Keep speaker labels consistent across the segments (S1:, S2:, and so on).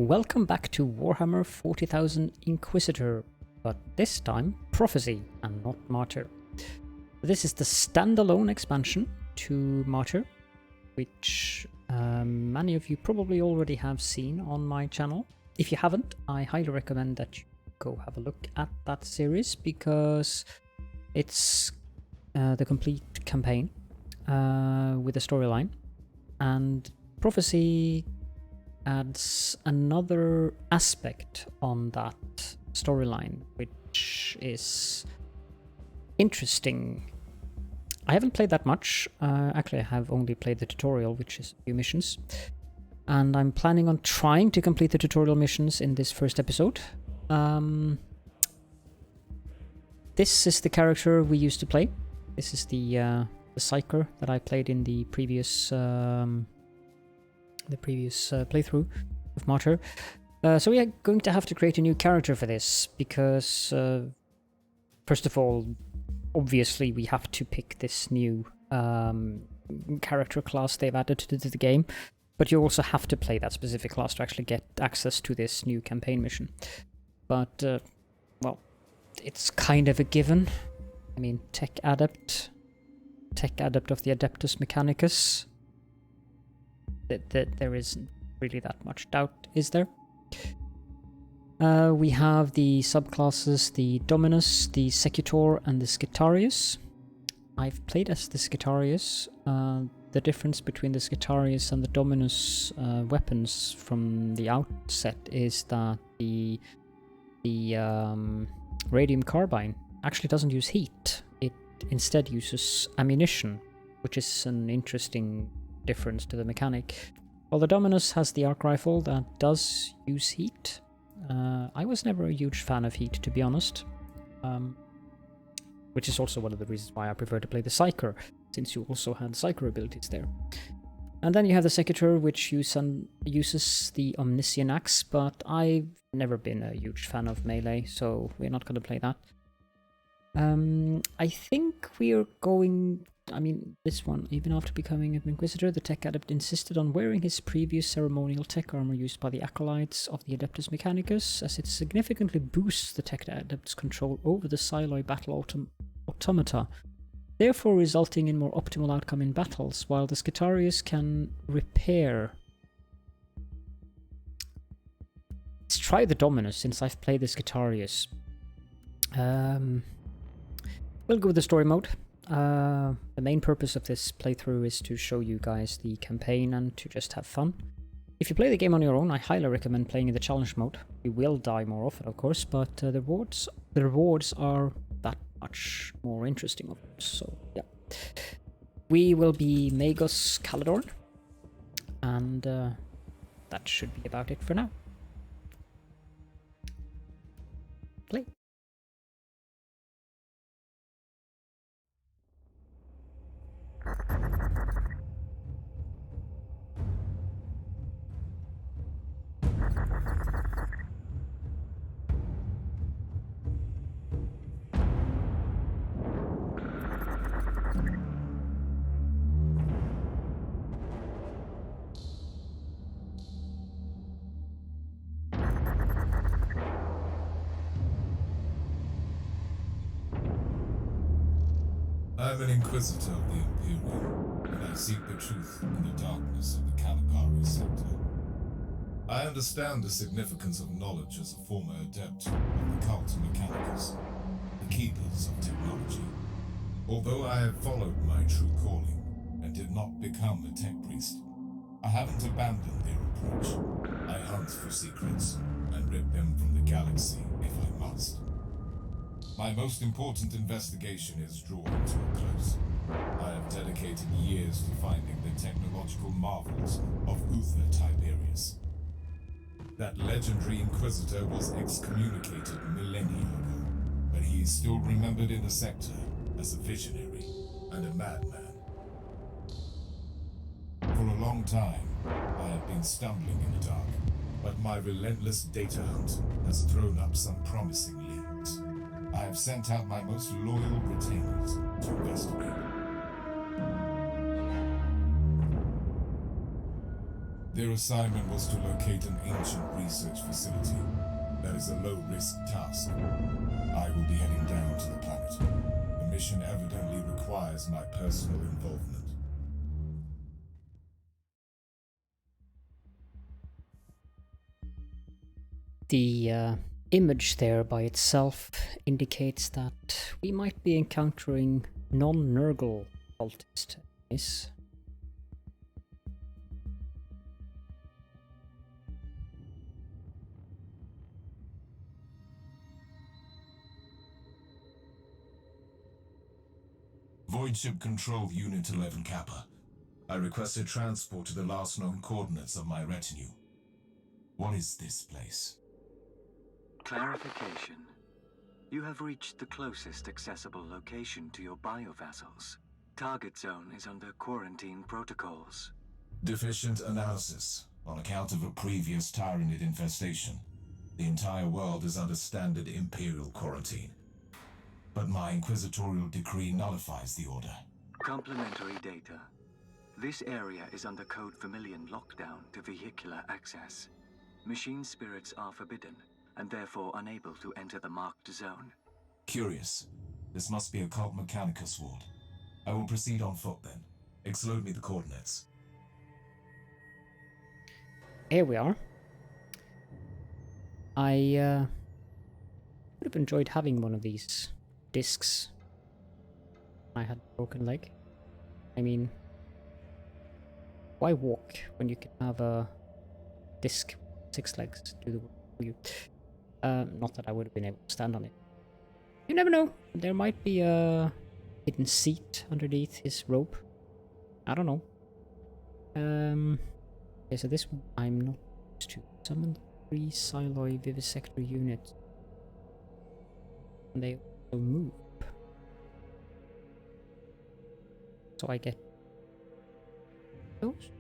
S1: Welcome back to Warhammer 40,000 Inquisitor, but this time Prophecy and not Martyr. This is the standalone expansion to Martyr, which many of you probably already have seen on my channel. If you haven't, I highly recommend that you go have a look at that series, because it's the complete campaign with a storyline, and Prophecy adds another aspect on that storyline, which is interesting. I haven't played that much. Actually, I have only played the tutorial, which is a few missions. And I'm planning on trying to complete the tutorial missions in this first episode. This is the character we used to play. This is the Psyker that I played in the previous playthrough of Martyr. So we are going to have to create a new character for this, because first of all, obviously we have to pick this new character class they've added to the game, but you also have to play that specific class to actually get access to this new campaign mission. But well, it's kind of a given. I mean, Tech Adept of the Adeptus Mechanicus. There isn't really that much doubt, is there? We have the subclasses, the Dominus, the Secutor, and the Scitarius. I've played as the Scitarius. The difference between the Scitarius and the Dominus weapons from the outset is that the Radium Carbine actually doesn't use heat. It instead uses ammunition, which is an interesting difference to the mechanic. While the Dominus has the arc rifle that does use heat. I was never a huge fan of heat, to be honest, which is also one of the reasons why I prefer to play the Psyker, since you also had Psyker abilities there. And then you have the Secutor, which uses the Omniscient Axe, but I've never been a huge fan of melee, so we're not going to play that. I think we are going... I mean, this one, even after becoming an Inquisitor, the Tech Adept insisted on wearing his previous ceremonial tech armor used by the Acolytes of the Adeptus Mechanicus, as it significantly boosts the Tech Adept's control over the Psiloi battle automata, therefore resulting in more optimal outcome in battles, while the Scitarius can repair. Let's try the Dominus, since I've played the Scitarius. We'll go with the story mode. The main purpose of this playthrough is to show you guys the campaign and to just have fun. If you play the game on your own, I highly recommend playing in the challenge mode. You will die more often, of course, but the rewards are that much more interesting, of course. So yeah, we will be Magos Caledorn, and that should be about it for now. Play.
S2: I'm an Inquisitor of the Imperium, and I seek the truth in the darkness of the Caligari Sector. I understand the significance of knowledge as a former adept of the Cult Mechanicus, the keepers of technology. Although I have followed my true calling and did not become a tech priest, I haven't abandoned their approach. I hunt for secrets and rip them from the galaxy if I must. My most important investigation is drawing to a close. I have dedicated years to finding the technological marvels of Uther Tiberius. That legendary Inquisitor was excommunicated millennia ago, but he is still remembered in the sector as a visionary and a madman. For a long time, I have been stumbling in the dark, but my relentless data hunt has thrown up some promising leads. I have sent out my most loyal retainers to investigate. Their assignment was to locate an ancient research facility. That is a low-risk task. I will be heading down to the planet. The mission evidently requires my personal involvement.
S1: The image there by itself indicates that we might be encountering non-Nurgle cultists. Yes.
S2: Void Ship Control Unit 11 Kappa. I requested transport to the last known coordinates of my retinue. What is this place?
S3: Clarification. You have reached the closest accessible location to your biovassals. Target zone is under quarantine protocols.
S2: Deficient analysis. On account of a previous Tyranid infestation. The entire world is under standard Imperial quarantine. But my inquisitorial decree nullifies the order.
S3: Complementary data. This area is under Code Vermilion lockdown to vehicular access. Machine spirits are forbidden, and therefore unable to enter the marked zone.
S2: Curious. This must be a Cult Mechanicus ward. I will proceed on foot then. Exload me the coordinates.
S1: Here we are. I would have enjoyed having one of these discs. I had a broken leg. I mean, why walk when you can have a disc with 6 legs to do the work for you? Not that I would have been able to stand on it. You never know. There might be a hidden seat underneath his robe. I don't know. Okay, so this one I'm not used to. Summon 3 Siloi Vivisector units. And they also move. So I get those?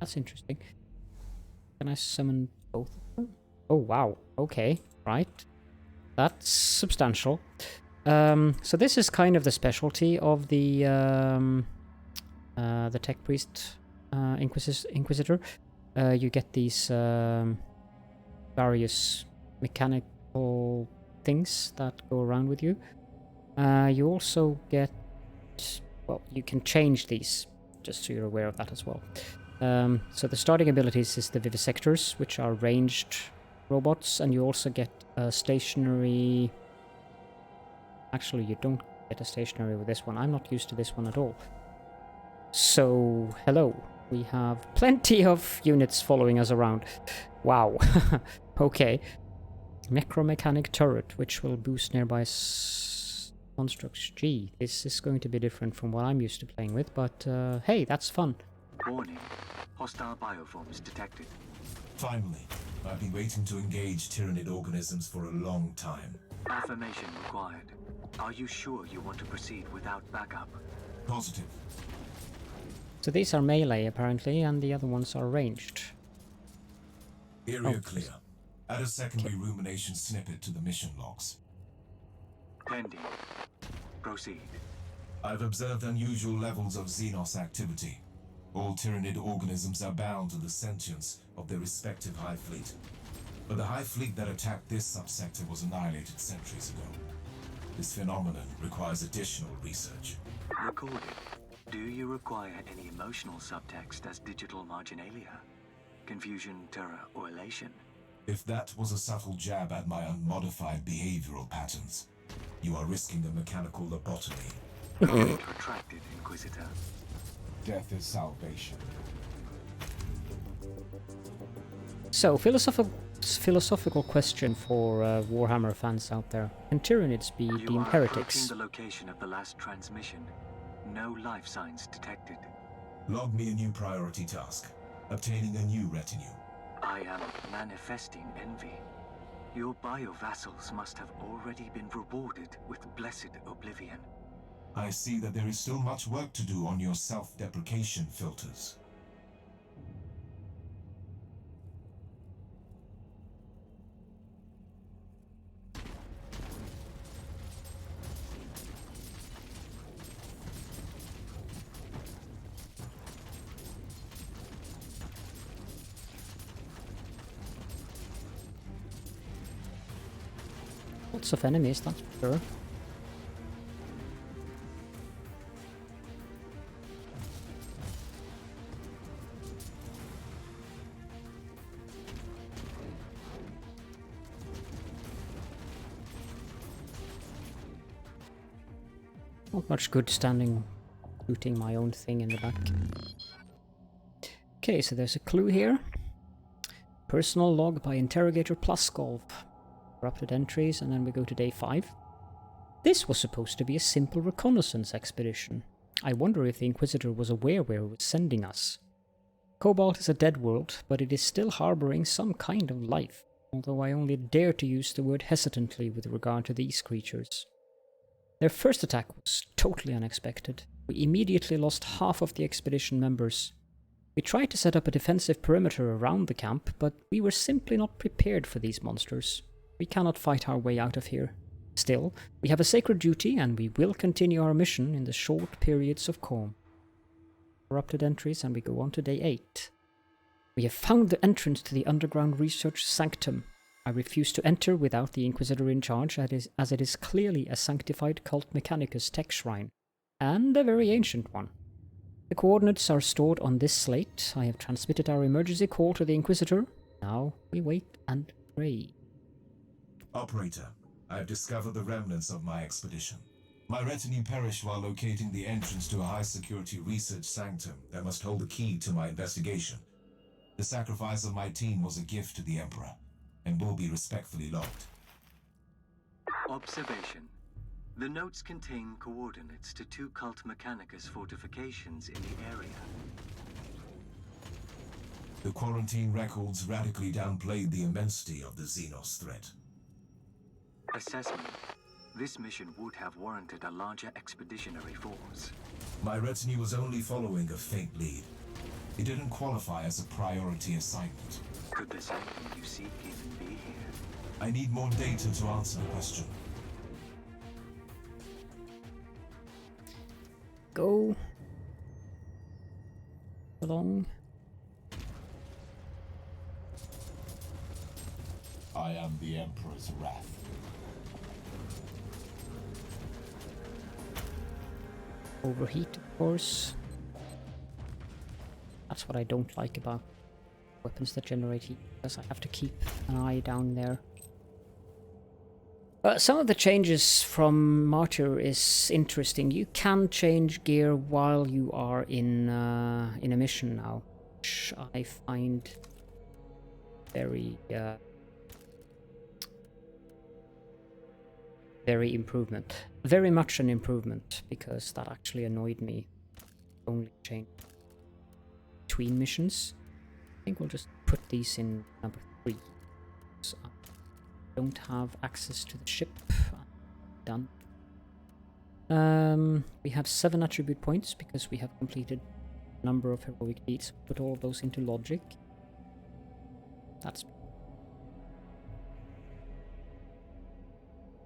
S1: That's interesting. Can I summon both of them? Oh wow, okay, right. That's substantial. So this is kind of the specialty of the Tech Priest Inquisitor. You get these various mechanical things that go around with you. You also get, well, you can change these, just so you're aware of that as well. So the starting abilities is the Vivisectors, which are ranged robots, and you also get a stationary... Actually, you don't get a stationary with this one. I'm not used to this one at all. So, hello. We have plenty of units following us around. Wow. Okay. Necromechanic turret, which will boost nearby constructs. Gee, this is going to be different from what I'm used to playing with, but hey, that's fun.
S3: Warning. Hostile bioforms detected.
S2: Finally. I've been waiting to engage Tyranid organisms for a long time.
S3: Affirmation required. Are you sure you want to proceed without backup?
S2: Positive.
S1: So these are melee, apparently, and the other ones are ranged.
S2: Area clear. Add a secondary rumination snippet to the mission logs.
S3: Pending. Proceed.
S2: I've observed unusual levels of Xenos activity. All Tyranid organisms are bound to the sentience of their respective Hive Fleet. But the Hive Fleet that attacked this subsector was annihilated centuries ago. This phenomenon requires additional research.
S3: Recorded. Do you require any emotional subtext as digital marginalia? Confusion, terror, or elation?
S2: If that was a subtle jab at my unmodified behavioral patterns, you are risking the mechanical lobotomy.
S3: Comment retracted, Inquisitor.
S2: Death is salvation.
S1: So, philosophical question for Warhammer fans out there. Can Tyranids be
S3: You
S1: deemed
S3: are
S1: heretics?
S3: approaching the location of the last transmission. No life signs detected.
S2: Log me a new priority task. Obtaining a new retinue.
S3: I am manifesting envy. Your biovassals must have already been rewarded with blessed oblivion.
S2: I see that there is still much work to do on your self-deprecation filters.
S1: Lots of enemies, that's for sure. Not much good standing shooting my own thing in the back. Okay, so there's a clue here. Personal log by Interrogator Pluskov. Corrupted entries, and then we go to day 5. This was supposed to be a simple reconnaissance expedition. I wonder if the Inquisitor was aware where he was sending us. Cobalt is a dead world, but it is still harboring some kind of life, although I only dare to use the word hesitantly with regard to these creatures. Their first attack was totally unexpected. We immediately lost half of the expedition members. We tried to set up a defensive perimeter around the camp, but we were simply not prepared for these monsters. We cannot fight our way out of here. Still, we have a sacred duty, and we will continue our mission in the short periods of calm. Corrupted entries, and we go on to day 8. We have found the entrance to the underground research sanctum. I refuse to enter without the Inquisitor in charge, as it is clearly a sanctified cult Mechanicus tech shrine, and a very ancient one. The coordinates are stored on this slate. I have transmitted our emergency call to the Inquisitor. Now we wait and pray.
S2: Operator, I have discovered the remnants of my expedition. My retinue perished while locating the entrance to a high-security research sanctum that must hold the key to my investigation. The sacrifice of my team was a gift to the Emperor, and will be respectfully logged.
S3: Observation. The notes contain coordinates to 2 cult Mechanicus fortifications in the area.
S2: The quarantine records radically downplayed the immensity of the Xenos threat.
S3: Assessment. This mission would have warranted a larger expeditionary force.
S2: My retinue was only following a faint lead. It didn't qualify as a priority assignment.
S3: Could the sanctum you seek even be here?
S2: I need more data to answer the question.
S1: Go along.
S2: I am the Emperor's wrath.
S1: Overheat, of course. That's what I don't like about weapons that generate heat, because I have to keep an eye down there. Some of the changes from Martyr is interesting. You can change gear while you are in a mission now, which I find very very much an improvement, because that actually annoyed me. Only change between missions. I think we'll just put these in number 3. So I don't have access to the ship. Done. We have 7 attribute points because we have completed a number of heroic deeds. Put all of those into logic. That's...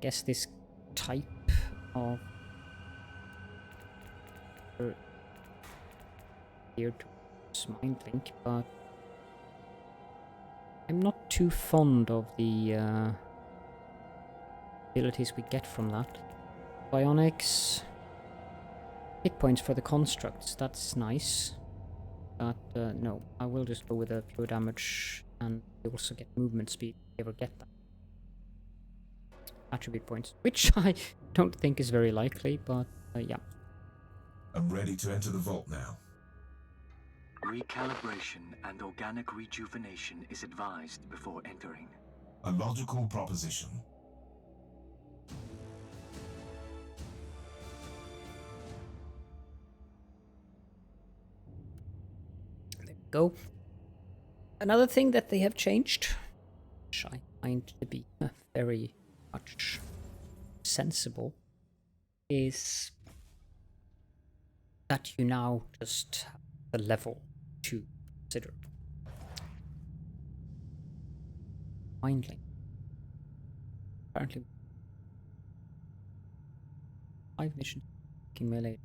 S1: guess this type of geared towards mind link, but I'm not too fond of the abilities we get from that. Bionics, hit points for the constructs, that's nice, but no, I will just go with a pure damage, and we also get movement speed if we ever get that. Attribute points, which I don't think is very likely, but yeah.
S2: I'm ready to enter the vault now.
S3: Recalibration and organic rejuvenation is advised before entering.
S2: A logical proposition.
S1: There we go. Another thing that they have changed, which I find to be very much sensible, is that you now just have the level to consider. Mindling. Apparently 5 missions melee.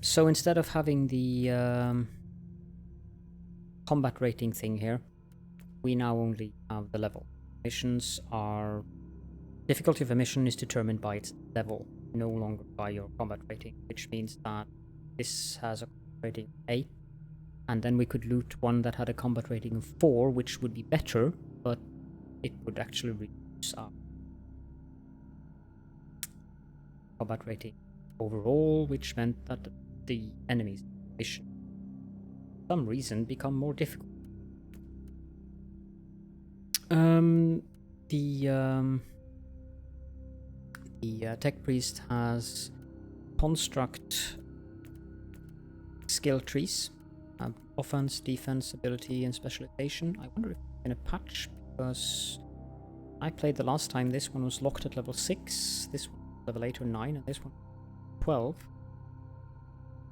S1: So instead of having the combat rating thing here, we now only have the level. missions are... Difficulty of a mission is determined by its level, no longer by your combat rating, which means that this has a combat rating of 8, and then we could loot one that had a combat rating of 4, which would be better, but it would actually reduce our combat rating overall, which meant that the enemy's mission, for some reason, become more difficult. The tech priest has construct skill trees, offense, defense, ability, and specialization. I wonder if it's in a patch, because I played the last time. This one was locked at level 6, this one level 8 or 9, and this one 12.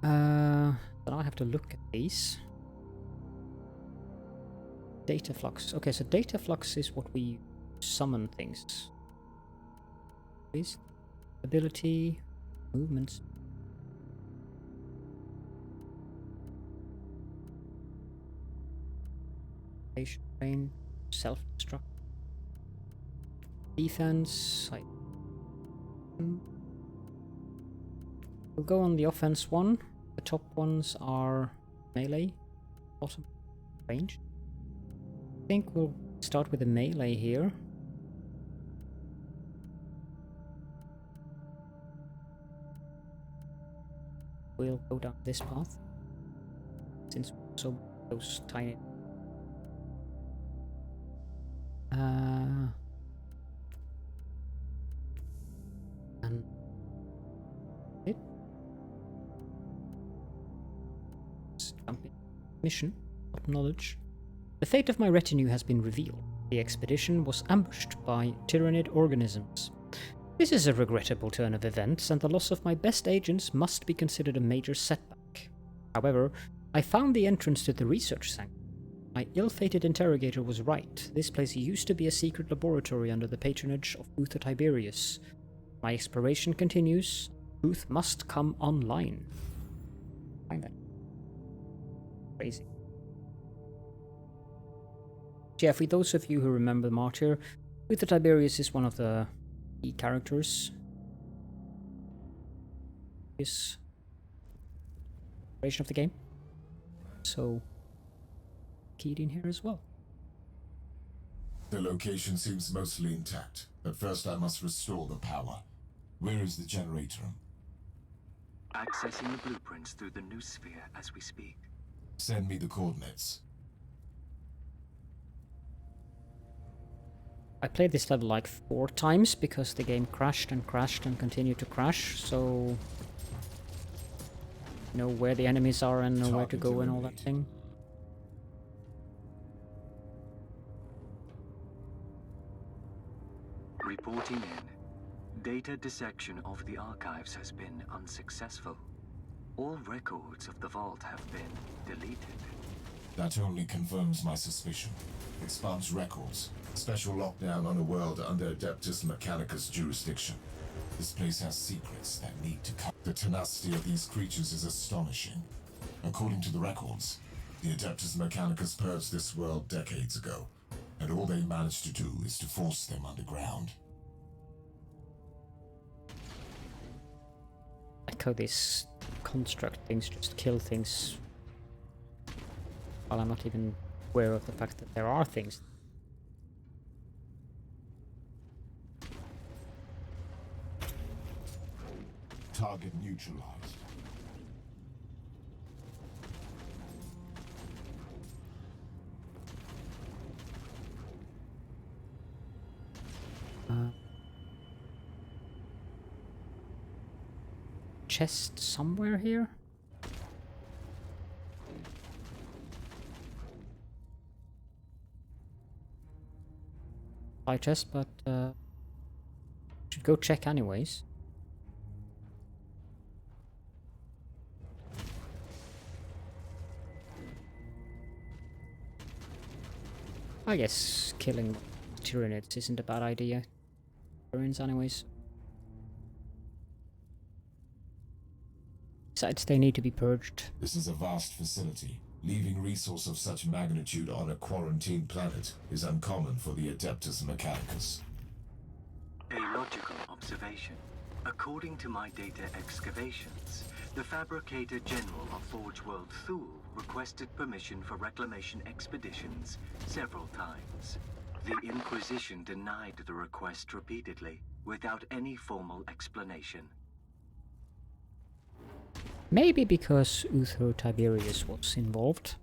S1: Then I have to look at these. Data flux. Okay, so data flux is what we summon things. Please. Ability, movements. Brain, self-destruct. Defense. We'll go on the offense one. The top ones are melee, bottom range. I think we'll start with the melee here. We'll go down this path, since we're so those tiny. And it. Mission of knowledge. The fate of my retinue has been revealed. The expedition was ambushed by Tyranid organisms. This is a regrettable turn of events, and the loss of my best agents must be considered a major setback. However, I found the entrance to the research sanctum. My ill-fated interrogator was right. This place used to be a secret laboratory under the patronage of Uther Tiberius. My exploration continues. Truth must come online. Find that. Crazy. Yeah, for those of you who remember Martyr, Uther Tiberius is one of the key characters. This version of the game. So keyed in here as well.
S2: The location seems mostly intact, but first I must restore the power. Where is the generator room?
S3: Accessing the blueprints through the new sphere as we speak.
S2: Send me the coordinates.
S1: I played this level like 4 times because the game crashed and continued to crash, so know where the enemies are and know where to go and all that thing.
S3: Reporting in. Data dissection of the archives has been unsuccessful. All records of the vault have been deleted.
S2: That only confirms my suspicion. Expunge records. Special lockdown on a world under Adeptus Mechanicus jurisdiction. This place has secrets that need to come. The tenacity of these creatures is astonishing. According to the records, the Adeptus Mechanicus purged this world decades ago, and all they managed to do is to force them underground.
S1: Like how these construct things just kill things, while I'm not even aware of the fact that there are things.
S2: Target neutralized.
S1: Chest somewhere here? High chest, but should go check anyways. I guess killing Tyranids isn't a bad idea. Tyranids anyways. Besides, they need to be purged.
S2: This is a vast facility. Leaving resource of such magnitude on a quarantined planet is uncommon for the Adeptus Mechanicus.
S3: A logical observation. According to my data excavations, the Fabricator General of Forge World Thule requested permission for reclamation expeditions several times. The Inquisition denied the request repeatedly, without any formal explanation.
S1: Maybe because Uther Tiberius was involved.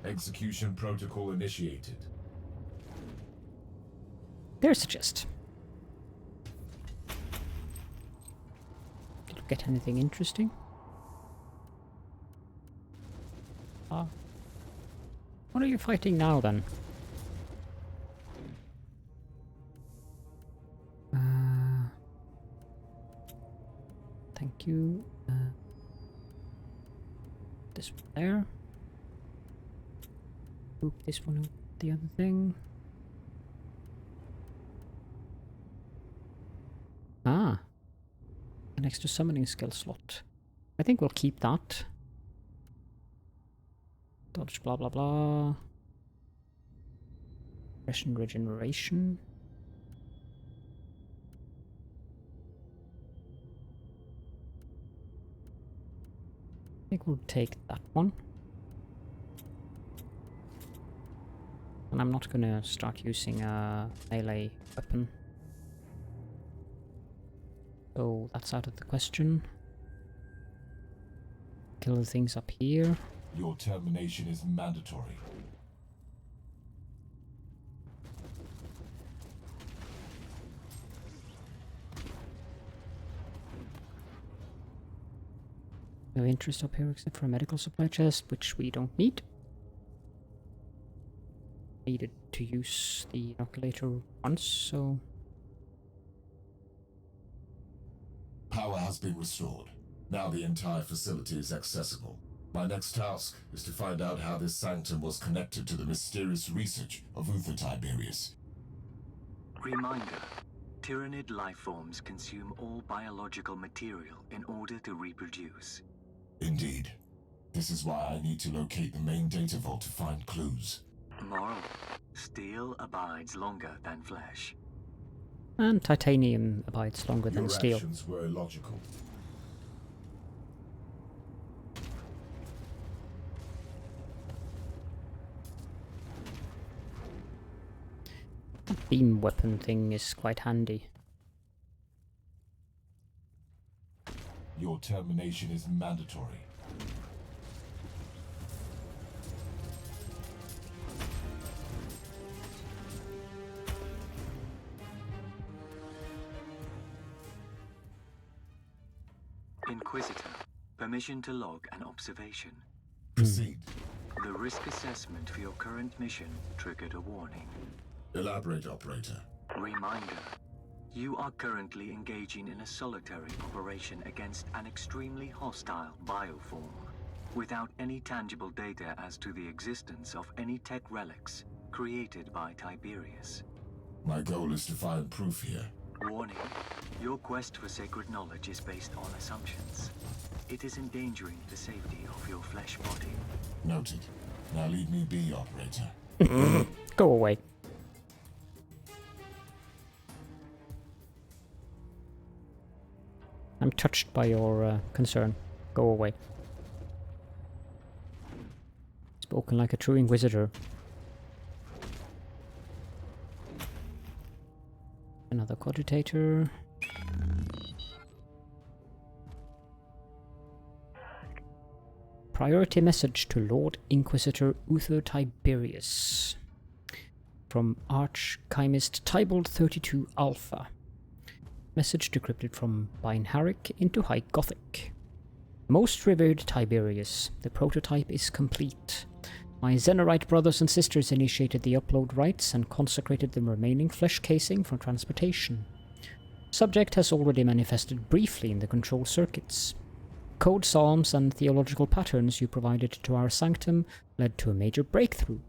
S2: Execution protocol initiated.
S1: There's a chest. Did you get anything interesting? Ah. What are you fighting now then? Thank you. This one there. Oop, this one, the other thing. Ah. An extra summoning skill slot. I think we'll keep that. Dodge blah blah blah. Aggression regeneration. I think we'll take that one. And I'm not gonna start using a melee weapon. So that's out of the question. Kill the things up here.
S2: Your termination is mandatory.
S1: No interest up here except for a medical supply chest, which we don't need. Needed to use the inoculator once, so...
S2: Power has been restored. Now the entire facility is accessible. My next task is to find out how this sanctum was connected to the mysterious research of Uther Tiberius.
S3: Reminder. Tyranid lifeforms consume all biological material in order to reproduce.
S2: Indeed. This is why I need to locate the main data vault to find clues.
S3: Moral. Steel abides longer than flesh.
S1: And titanium abides longer than
S2: Your
S1: steel.
S2: actions were illogical.
S1: That beam weapon thing is quite handy.
S2: Your termination is mandatory.
S3: Inquisitor, permission to log an observation.
S2: Proceed.
S3: The risk assessment for your current mission triggered a warning.
S2: Elaborate, operator.
S3: Reminder. You are currently engaging in a solitary operation against an extremely hostile bioform, without any tangible data as to the existence of any tech relics created by Tiberius.
S2: My goal is to find proof here.
S3: Warning. Your quest for sacred knowledge is based on assumptions. It is endangering the safety of your flesh body.
S2: Noted. Now leave me be, operator.
S1: Go away. I'm touched by your concern. Go away. Spoken like a true Inquisitor. Another cogitator. Priority message to Lord Inquisitor Uther Tiberius. From Archchimist Tybalt 32 Alpha. Message decrypted from Binaric into High Gothic. Most revered Tiberius, the prototype is complete. My Xenorite brothers and sisters initiated the upload rites and consecrated the remaining flesh casing for transportation. Subject has already manifested briefly in the control circuits. Code psalms and theological patterns you provided to our sanctum led to a major breakthrough.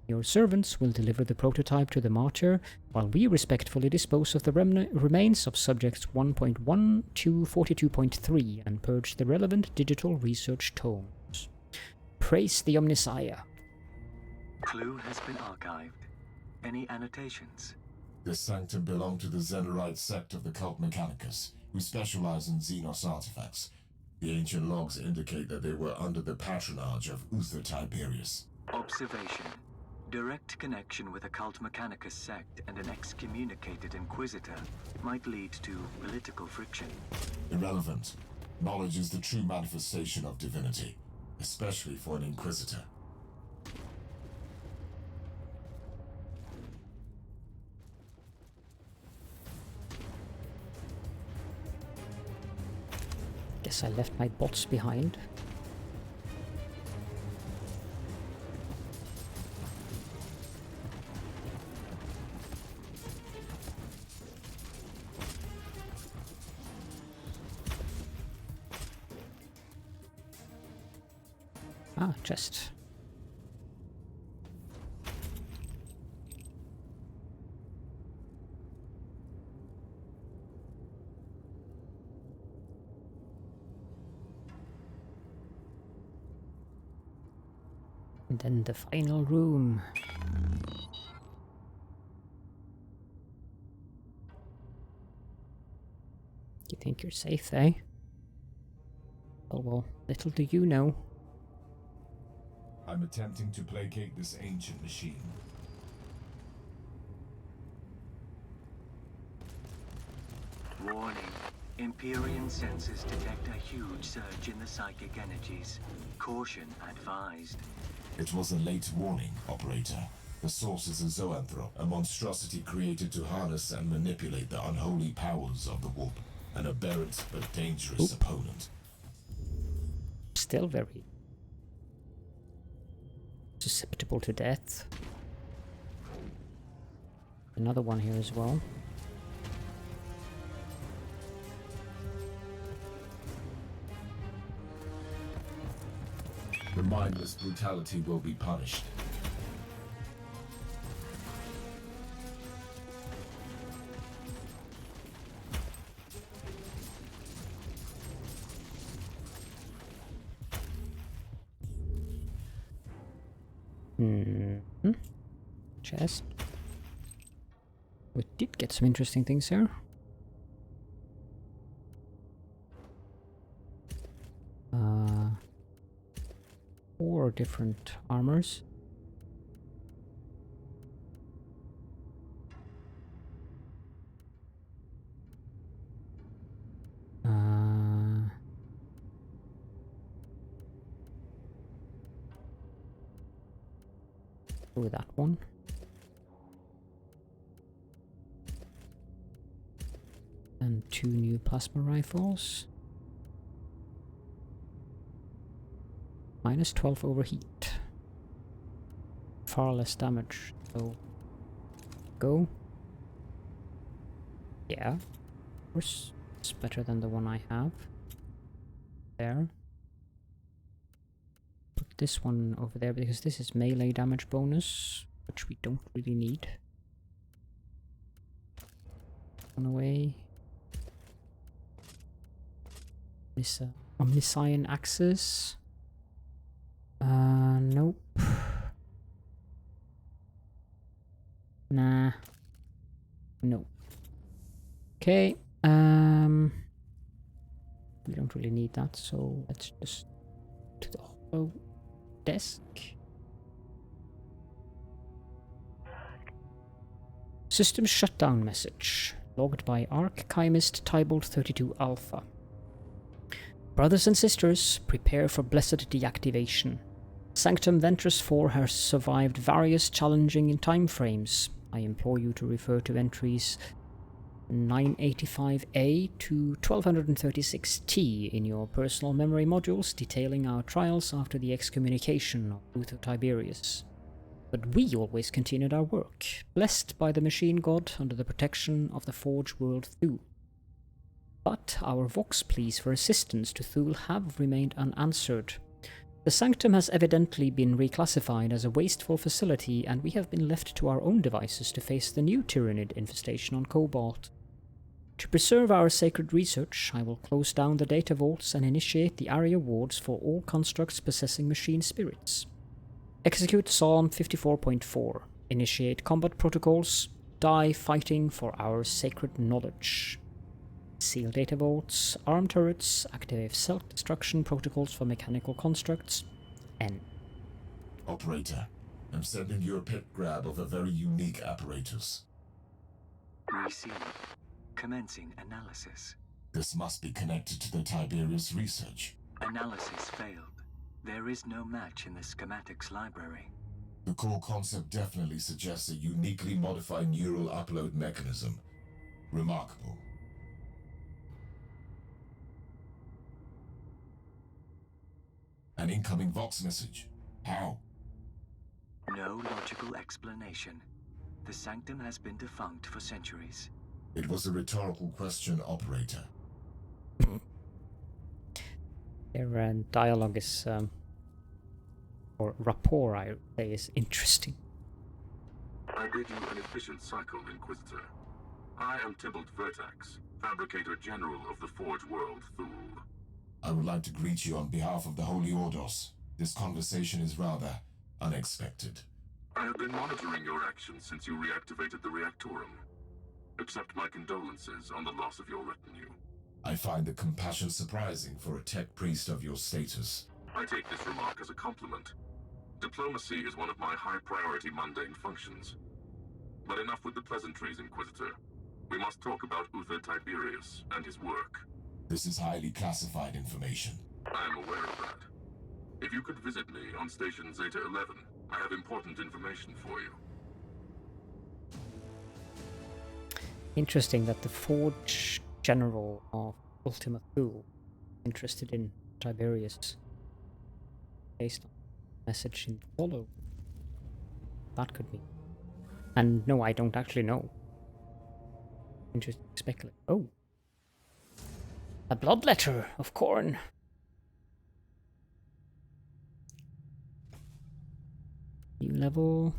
S1: Your servants will deliver the prototype to the Martyr, while we respectfully dispose of the remains of Subjects 1.1 to 42.3 and purge the relevant digital research tomes. Praise the Omnissiah.
S3: Clue has been archived. Any annotations?
S2: This sanctum belonged to the Xenoride sect of the cult Mechanicus, who specialize in Xenos artifacts. The ancient logs indicate that they were under the patronage of Uther Tiberius.
S3: Observation. Direct connection with a cult Mechanicus sect and an excommunicated Inquisitor might lead to political friction.
S2: Irrelevant. Knowledge is the true manifestation of divinity, especially for an Inquisitor.
S1: Guess I left my bots behind. Ah, chest. And then the final room. You think you're safe, eh? Oh well, little do you know.
S2: I'm attempting to placate this ancient machine.
S3: Warning. Imperium sensors detect a huge surge in the psychic energies. Caution advised.
S2: It was a late warning, Operator. The source is a zoanthrope, a monstrosity created to harness and manipulate the unholy powers of the warp. An aberrant but dangerous opponent.
S1: Still very susceptible to death. Another one here as well.
S2: The mindless brutality will be punished.
S1: Chest. We did get some interesting things here. Four different armors. With that one. And two new plasma rifles. Minus 12 overheat. Far less damage, so go. Yeah, of course, it's better than the one I have. There. Put this one over there because this is melee damage bonus, which we don't really need. One away. This Omnissiah axes. Nope. Nah. Nope. Okay. We don't really need that, so let's just to the hollow desk. System shutdown message logged by Archchimist Tybalt 32 Alpha. Brothers and sisters, prepare for blessed deactivation. Sanctum Ventress 4 has survived various challenging time frames. I implore you to refer to entries 985A to 1236T in your personal memory modules detailing our trials after the excommunication of Uther Tiberius. But we always continued our work, blessed by the machine god under the protection of the Forge World Through. but our vox pleas for assistance to Thule have remained unanswered. The sanctum has evidently been reclassified as a wasteful facility, and we have been left to our own devices to face the new Tyranid infestation on Cobalt. To preserve our sacred research, I will close down the data vaults and initiate the area wards for all constructs possessing machine spirits. Execute Psalm 54.4. Initiate combat protocols. Die fighting for our sacred knowledge. Seal data vaults, arm turrets, activate self-destruction protocols for mechanical constructs, N.
S4: Operator, I'm sending you a pit grab of a very unique apparatus.
S3: Received. Commencing analysis.
S4: This must be connected to the Tiberius research.
S3: Analysis failed. There is no match in the schematics library.
S4: The core concept definitely suggests a uniquely modified neural upload mechanism. Remarkable. An incoming Vox message. How?
S3: No logical explanation. The sanctum has been defunct for centuries.
S4: It was a rhetorical question, operator.
S1: Their dialogue is, or rapport, I would say, is interesting.
S5: I bid you an efficient cycle, Inquisitor. I am Tybalt Vertax, Fabricator General of the Forge World, Thule.
S4: I would like to greet you on behalf of the Holy Ordos. This conversation is rather unexpected.
S5: I have been monitoring your actions since you reactivated the Reactorum. Accept my condolences on the loss of your retinue.
S4: I find the compassion surprising for a tech priest of your status.
S5: I take this remark as a compliment. Diplomacy is one of my high-priority mundane functions. But enough with the pleasantries, Inquisitor. We must talk about Uther Tiberius and his work.
S4: This is highly classified information.
S5: I am aware of that. If you could visit me on Station Zeta 11, I have important information for you.
S1: Interesting that the Forge General of Ultima Thule is interested in Tiberius based on the message in follow. That could be. And no, I don't actually know. Interesting to speculate. Oh. A blood letter of Khorne. New level.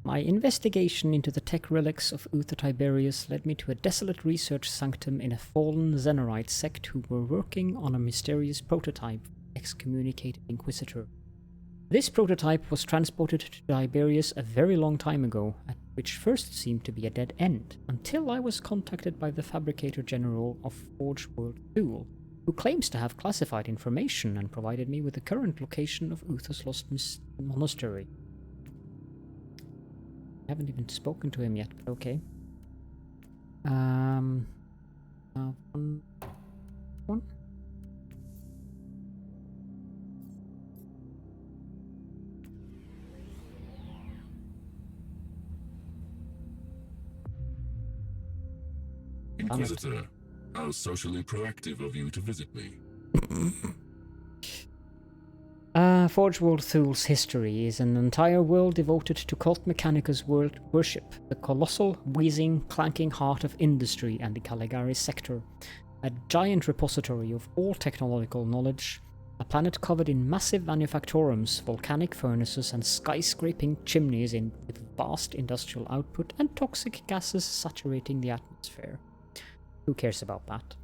S1: My investigation into the tech relics of Uther Tiberius led me to a desolate research sanctum in a fallen Xenorite sect who were working on a mysterious prototype, excommunicated Inquisitor. This prototype was transported to Tiberius a very long time ago, at which first seemed to be a dead end, until I was contacted by the Fabricator General of Forge World Thule, who claims to have classified information and provided me with the current location of Uther's lost monastery. I haven't even spoken to him yet, but okay. One.
S5: Inquisitor, how socially proactive of you to visit me.
S1: Forge World Thule's history is an entire world devoted to cult Mechanicus world worship, the colossal, wheezing, clanking heart of industry and the Caligari Sector, a giant repository of all technological knowledge, a planet covered in massive manufactorums, volcanic furnaces and skyscraping chimneys with vast industrial output and toxic gases saturating the atmosphere. Who cares about that?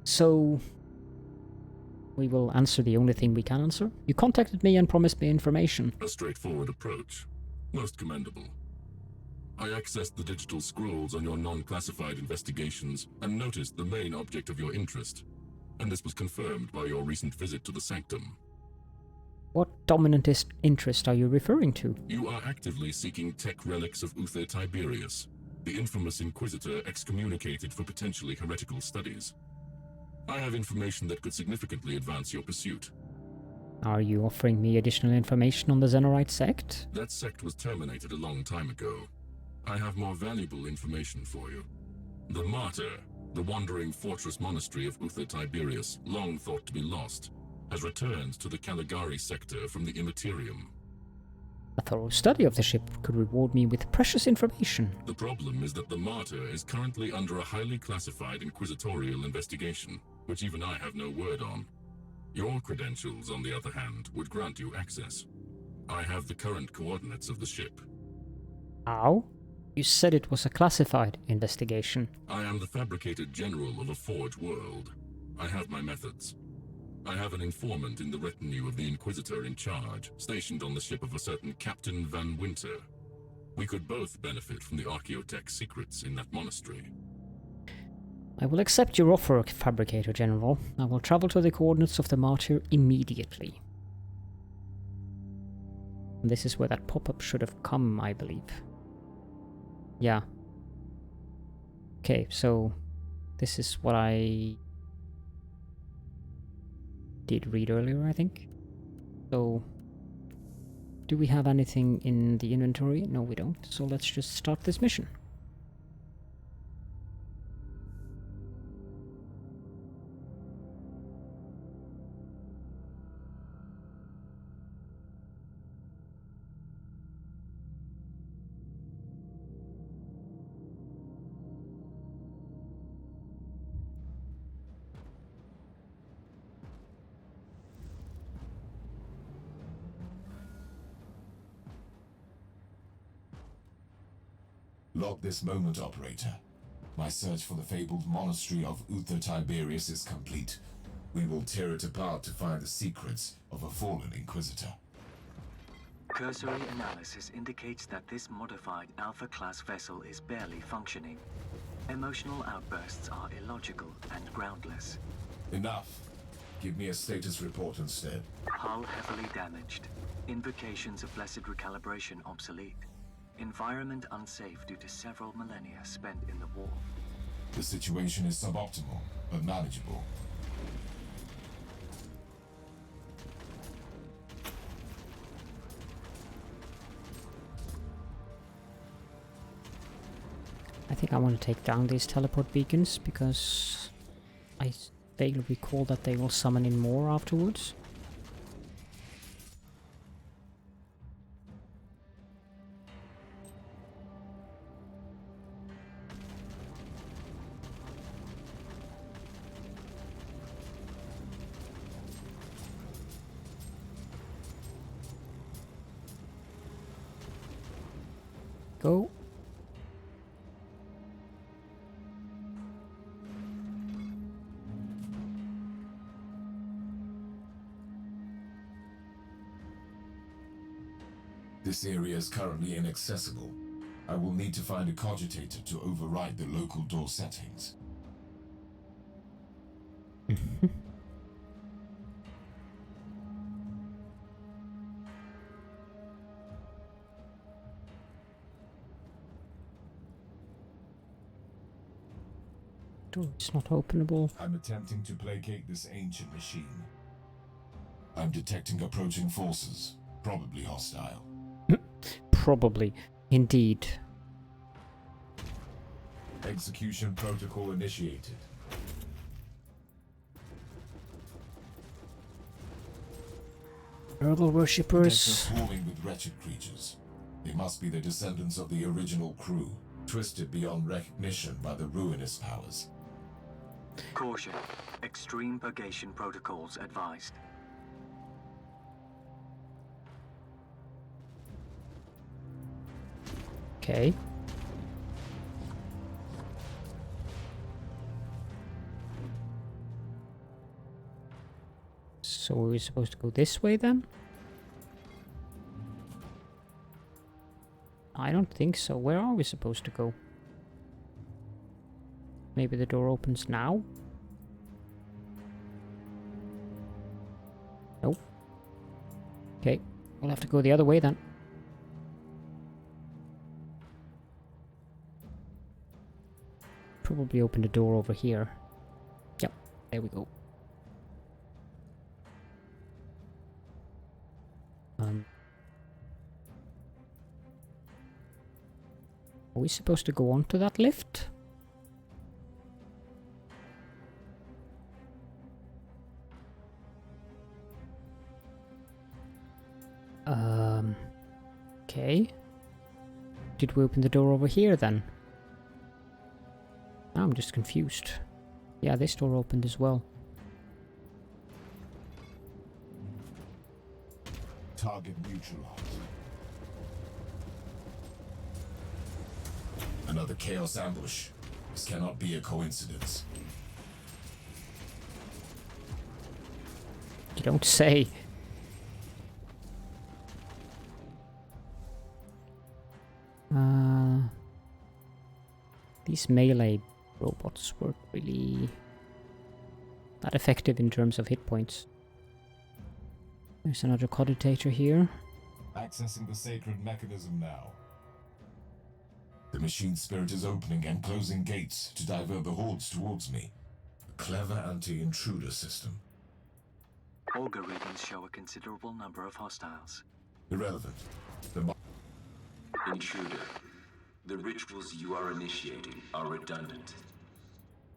S1: So we will answer the only thing we can answer. You contacted me and promised me information.
S5: A straightforward approach. Most commendable. I accessed the digital scrolls on your non-classified investigations and noticed the main object of your interest. And this was confirmed by your recent visit to the sanctum.
S1: What dominant interest are you referring to?
S5: You are actively seeking tech relics of Uther Tiberius, the infamous Inquisitor excommunicated for potentially heretical studies. I have information that could significantly advance your pursuit.
S1: Are you offering me additional information on the Xenorite sect?
S5: That sect was terminated a long time ago. I have more valuable information for you. The Martyr, the wandering fortress monastery of Uther Tiberius, long thought to be lost, has returned to the Caligari Sector from the Imperium.
S1: A thorough study of the ship could reward me with precious information.
S5: The problem is that the Martyr is currently under a highly classified inquisitorial investigation, which even I have no word on. Your credentials, on the other hand, would grant you access. I have the current coordinates of the ship.
S1: How? You said it was a classified investigation.
S5: I am the fabricated general of a forge world. I have my methods. I have an informant in the retinue of the Inquisitor in charge, stationed on the ship of a certain Captain Van Winter. We could both benefit from the Archaeotech secrets in that monastery.
S1: I will accept your offer, Fabricator General. I will travel to the coordinates of the Martyr immediately. And this is where that pop-up should have come, I believe. Yeah. Okay, so this is what I did read earlier, I think. So, do we have anything in the inventory? No, we don't. So let's just start this mission.
S4: Log this moment, operator. My search for the fabled monastery of Uther Tiberius is complete. We will tear it apart to find the secrets of a fallen Inquisitor.
S3: Cursory analysis indicates that this modified Alpha-class vessel is barely functioning. Emotional outbursts are illogical and groundless.
S4: Enough. Give me a status report instead.
S3: Hull heavily damaged. Invocations of blessed recalibration obsolete. Environment unsafe due to several millennia spent in the war.
S4: The situation is suboptimal, but manageable.
S1: I think I want to take down these teleport beacons because I vaguely recall that they will summon in more afterwards. Go.
S4: This area is currently inaccessible. I will need to find a cogitator to override the local door settings.
S1: Door is not openable.
S4: I'm attempting to placate this ancient machine. I'm detecting approaching forces, probably hostile.
S1: Probably. Indeed.
S4: Execution protocol initiated.
S1: Urgle
S4: Decks are
S1: worshippers.
S4: swarming with wretched creatures. They must be the descendants of the original crew, twisted beyond recognition by the ruinous powers.
S3: Caution. Extreme purgation protocols advised.
S1: Okay. So are we supposed to go this way then? I don't think so. Where are we supposed to go? Maybe the door opens now? Nope. Okay, we'll have to go the other way then. Probably open the door over here. Yep, there we go. Are we supposed to go onto that lift? Okay. Did we open the door over here then? I'm just confused. Yeah, this door opened as well.
S4: Target neutralized. Another chaos ambush. This cannot be a coincidence.
S1: You don't say. These melee robots weren't really that effective in terms of hit points. There's another cogitator here.
S2: Accessing the sacred mechanism now.
S4: The machine spirit is opening and closing gates to divert the hordes towards me. A clever anti-intruder system.
S3: Augur readings show a considerable number of hostiles.
S4: Irrelevant.
S6: Intruder, the rituals you are initiating are redundant.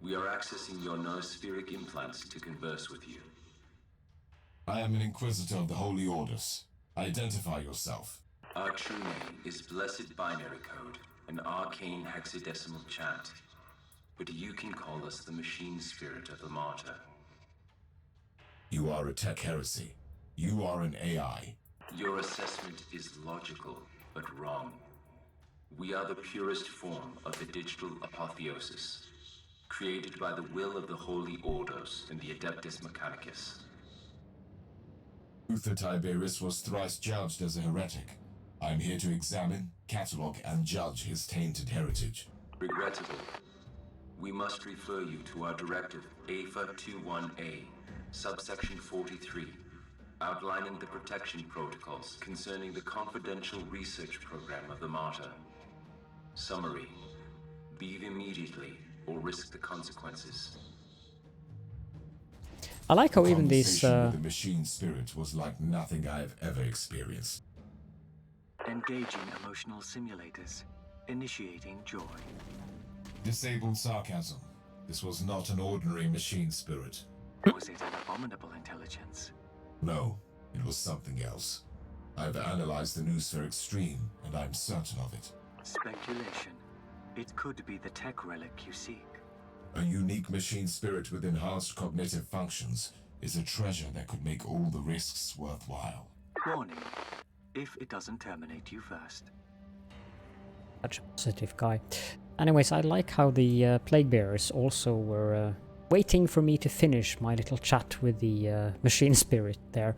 S6: We are accessing your noospheric implants to converse with you.
S4: I am an Inquisitor of the Holy Orders. Identify yourself.
S6: Our true name is Blessed Binary Code, an arcane hexadecimal chant. But you can call us the machine spirit of the Martyr.
S4: You are a tech heresy. You are an AI.
S6: Your assessment is logical, but wrong. We are the purest form of the digital Apotheosis, created by the will of the Holy Orders and the Adeptus Mechanicus.
S4: Tiberius was thrice judged as a heretic. I am here to examine, catalogue, and judge his tainted heritage.
S6: Regrettably, we must refer you to our directive AFA 21A, subsection 43, outlining the protection protocols concerning the confidential research program of the Martyr. Summary: leave immediately or risk the consequences.
S1: I like how even these
S4: with the machine spirit was like nothing I have ever experienced.
S3: Engaging emotional simulators. Initiating joy.
S2: Disabled sarcasm. This was not an ordinary machine spirit.
S3: Was it an abominable intelligence?
S4: No, it was something else. I've analyzed the noospheric stream, and I'm certain of it.
S3: Speculation. It could be the tech relic you seek.
S4: A unique machine spirit with enhanced cognitive functions is a treasure that could make all the risks worthwhile.
S3: Warning. If it doesn't terminate you first.
S1: Such a positive guy. Anyways, I like how the plague bearers also were waiting for me to finish my little chat with the machine spirit there.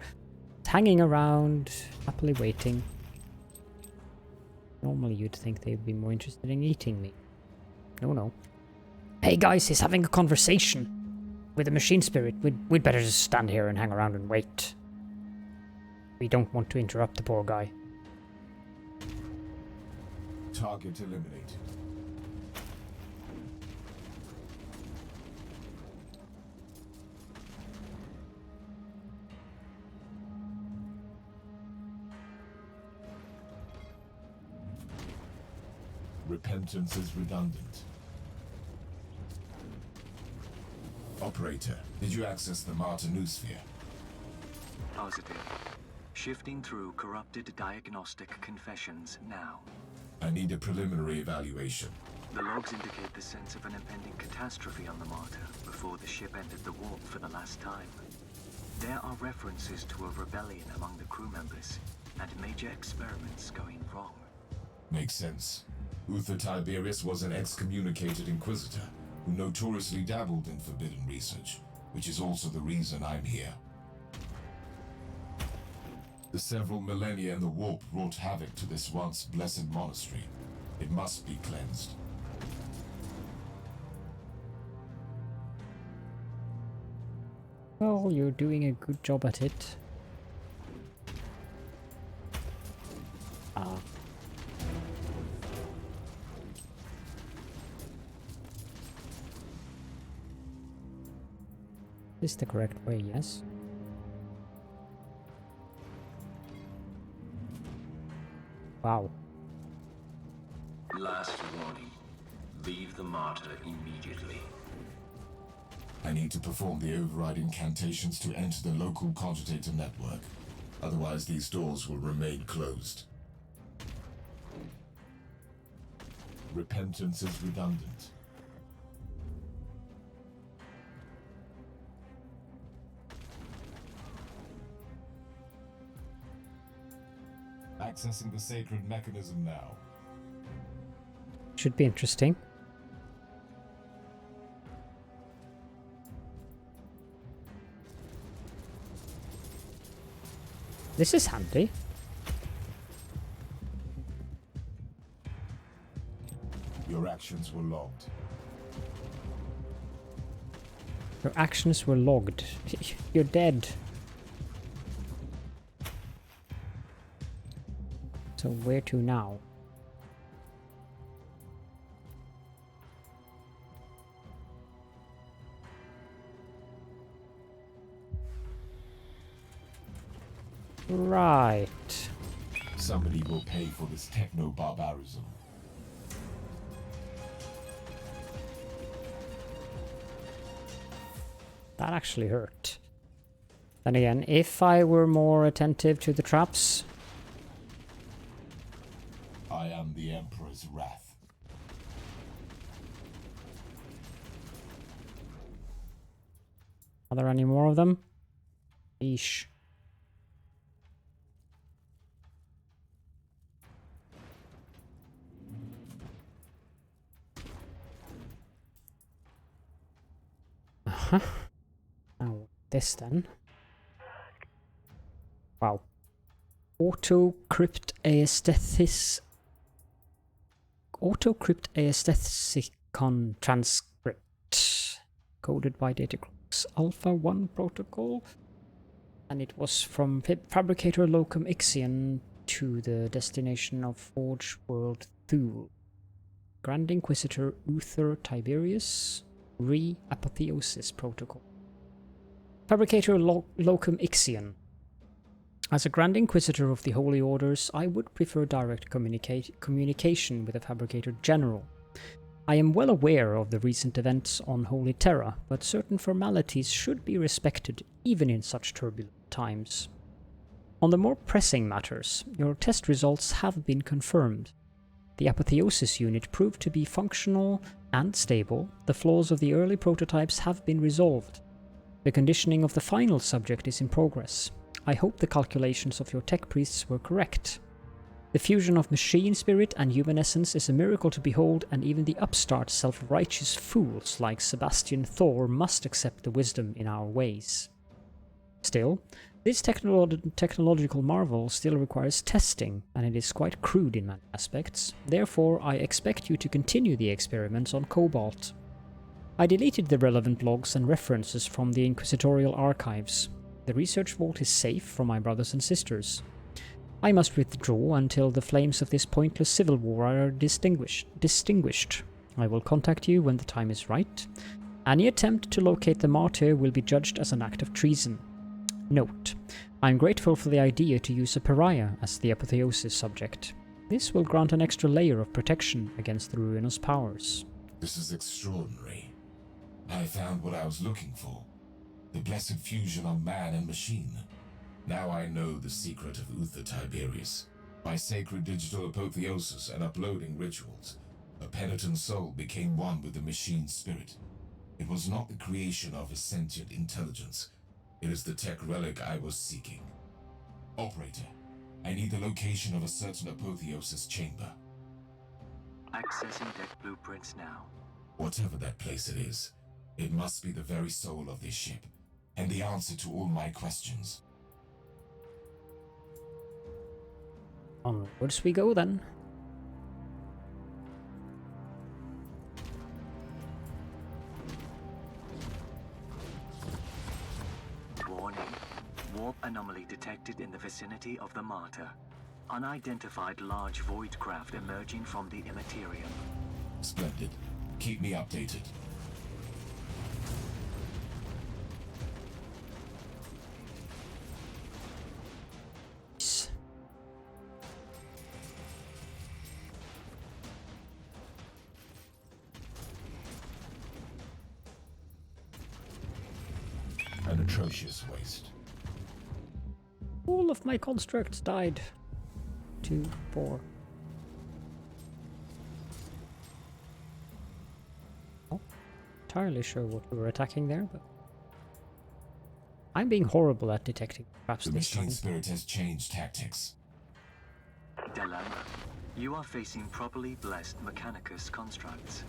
S1: Hanging around, happily waiting. Normally you'd think they'd be more interested in eating me. No. Hey guys, he's having a conversation with the machine spirit. We'd better just stand here and hang around and wait. We don't want to interrupt the poor guy.
S4: Target eliminated. Repentance is redundant. Operator, did you access the Martyr noosphere?
S3: Positive. Shifting through corrupted diagnostic confessions now.
S4: I need a preliminary evaluation.
S3: The logs indicate the sense of an impending catastrophe on the Martyr before the ship entered the warp for the last time. There are references to a rebellion among the crew members and major experiments going wrong.
S4: Makes sense. Tiberius was an excommunicated Inquisitor who notoriously dabbled in forbidden research, which is also the reason I'm here. The several millennia in the warp wrought havoc to this once blessed monastery. It must be cleansed.
S1: Well, you're doing a good job at it. Is this the correct way? Yes. Wow.
S6: Last warning. Leave the Martyr immediately.
S4: I need to perform the override incantations to enter the local cogitator network. Otherwise, these doors will remain closed. Repentance is redundant. Accessing the sacred mechanism now.
S1: Should be interesting. This is handy.
S4: Your actions were logged.
S1: Your actions were logged. You're dead. So where to now? Right.
S4: Somebody will pay for this techno-barbarism.
S1: That actually hurt. Then again, if I were more attentive to the traps...
S4: I am the Emperor's wrath.
S1: Are there any more of them? Eesh. Uh-huh. Now, this then. Wow. Autocrypt aesthesis. Autocrypt aestheticon transcript. Coded by Datacloaks Alpha 1 protocol. And it was from Fabricator Locum Ixion to the destination of Forge World Thule. Grand Inquisitor Uther Tiberius. Apotheosis protocol. Fabricator Locum Ixion. As a Grand Inquisitor of the Holy Orders, I would prefer direct communication with the Fabricator General. I am well aware of the recent events on Holy Terra, but certain formalities should be respected even in such turbulent times. On the more pressing matters, your test results have been confirmed. The Apotheosis unit proved to be functional and stable. The flaws of the early prototypes have been resolved. The conditioning of the final subject is in progress. I hope the calculations of your tech priests were correct. The fusion of machine spirit and human essence is a miracle to behold, and even the upstart self-righteous fools like Sebastian Thor must accept the wisdom in our ways. Still, this technological marvel still requires testing, and it is quite crude in many aspects. Therefore, I expect you to continue the experiments on Cobalt. I deleted the relevant logs and references from the Inquisitorial archives. The research vault is safe from my brothers and sisters. I must withdraw until the flames of this pointless civil war are extinguished. I will contact you when the time is right. Any attempt to locate the Martyr will be judged as an act of treason. Note: I am grateful for the idea to use a pariah as the Apotheosis subject. This will grant an extra layer of protection against the ruinous powers.
S4: This is extraordinary. I found what I was looking for. The blessed fusion of man and machine. Now I know the secret of Uther Tiberius. By sacred digital apotheosis and uploading rituals, a penitent soul became one with the machine spirit. It was not the creation of a sentient intelligence. It is the tech relic I was seeking. Operator, I need the location of a certain apotheosis chamber.
S3: Accessing deck blueprints now.
S4: Whatever that place it is, it must be the very soul of this ship, and the answer to all my questions.
S1: Onwards we go then.
S3: Warning. Warp anomaly detected in the vicinity of the Martyr. Unidentified large void craft emerging from the Imperium.
S4: Splendid. Keep me updated. An atrocious waste.
S1: All of my constructs died. 2, 4. entirely sure what we were attacking there, but I'm being horrible at detecting traps
S4: The
S1: this
S4: machine
S1: time.
S4: spirit has changed tactics.
S3: Dilemma. You are facing properly blessed Mechanicus constructs.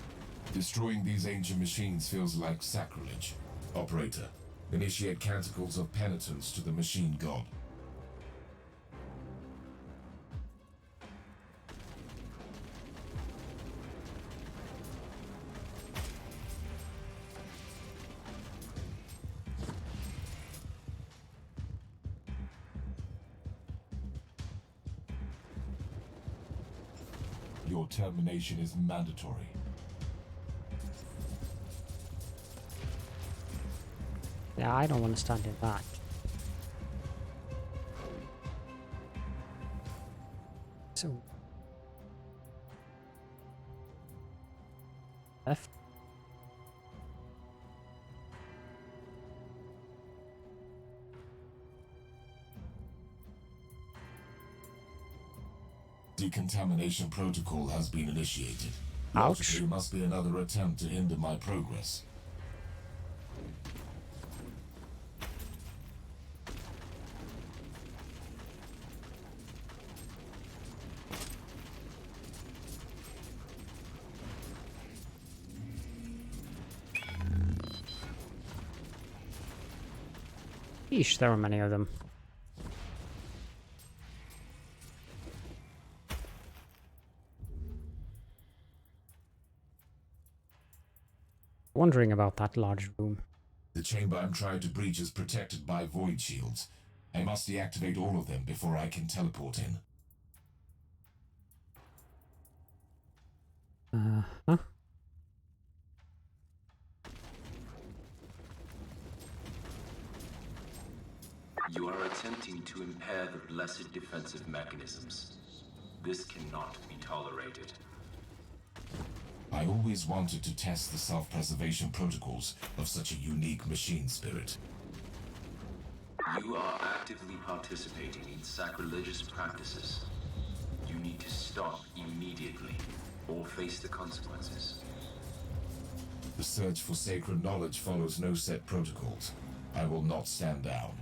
S4: Destroying these ancient machines feels like sacrilege. Operator, initiate canticles of penitence to the machine god. Your termination is mandatory.
S1: Yeah, I don't want to stand in that. So... left.
S4: Decontamination protocol has been initiated.
S1: Ouch.
S4: Logically, must be another attempt to hinder my progress.
S1: Yeesh, there are many of them. Wondering about that large room.
S4: The chamber I'm trying to breach is protected by void shields. I must deactivate all of them before I can teleport in.
S1: Uh-huh.
S6: You are attempting to impair the blessed defensive mechanisms. This cannot be tolerated.
S4: I always wanted to test the self-preservation protocols of such a unique machine spirit.
S6: You are actively participating in sacrilegious practices. You need to stop immediately, or face the consequences.
S4: The search for sacred knowledge follows no set protocols. I will not stand down.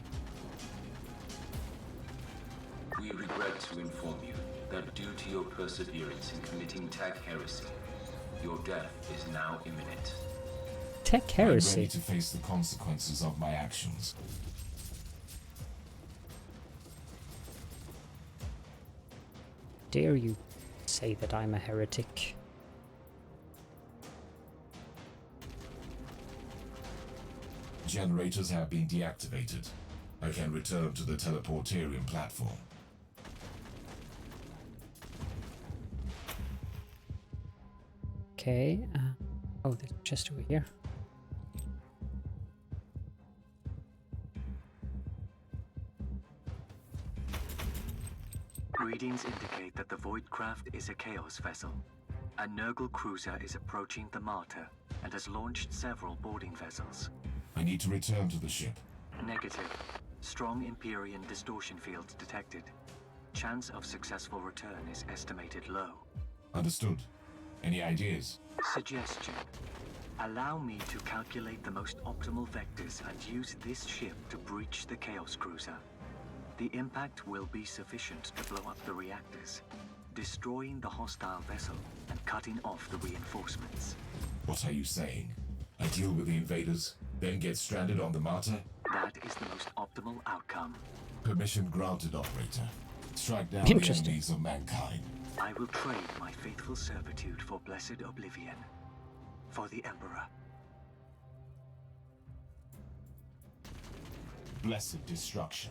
S6: We regret to inform you that due to your perseverance in committing tech heresy, your death is now imminent.
S1: Tech
S4: I'm
S1: heresy.
S4: ready to face the consequences of my actions.
S1: Dare you say that I'm a heretic?
S4: Generators have been deactivated. I can return to the teleportarium platform.
S1: Okay. Oh, there's a chest over here.
S3: Readings indicate that the Voidcraft is a Chaos vessel. A Nurgle cruiser is approaching the Martyr and has launched several boarding vessels.
S4: I need to return to the ship.
S3: Negative. Strong Imperium distortion fields detected. Chance of successful return is estimated low.
S4: Understood. Any ideas?
S3: Suggestion. Allow me to calculate the most optimal vectors and use this ship to breach the Chaos Cruiser. The impact will be sufficient to blow up the reactors, destroying the hostile vessel and cutting off the reinforcements.
S4: What are you saying? I deal with the invaders, then get stranded on the Martyr?
S3: That is the most optimal outcome.
S4: Permission granted, operator. Strike down
S1: Interesting.
S4: the enemies of mankind.
S3: I will trade my faithful servitude for blessed oblivion. For the Emperor.
S4: Blessed destruction.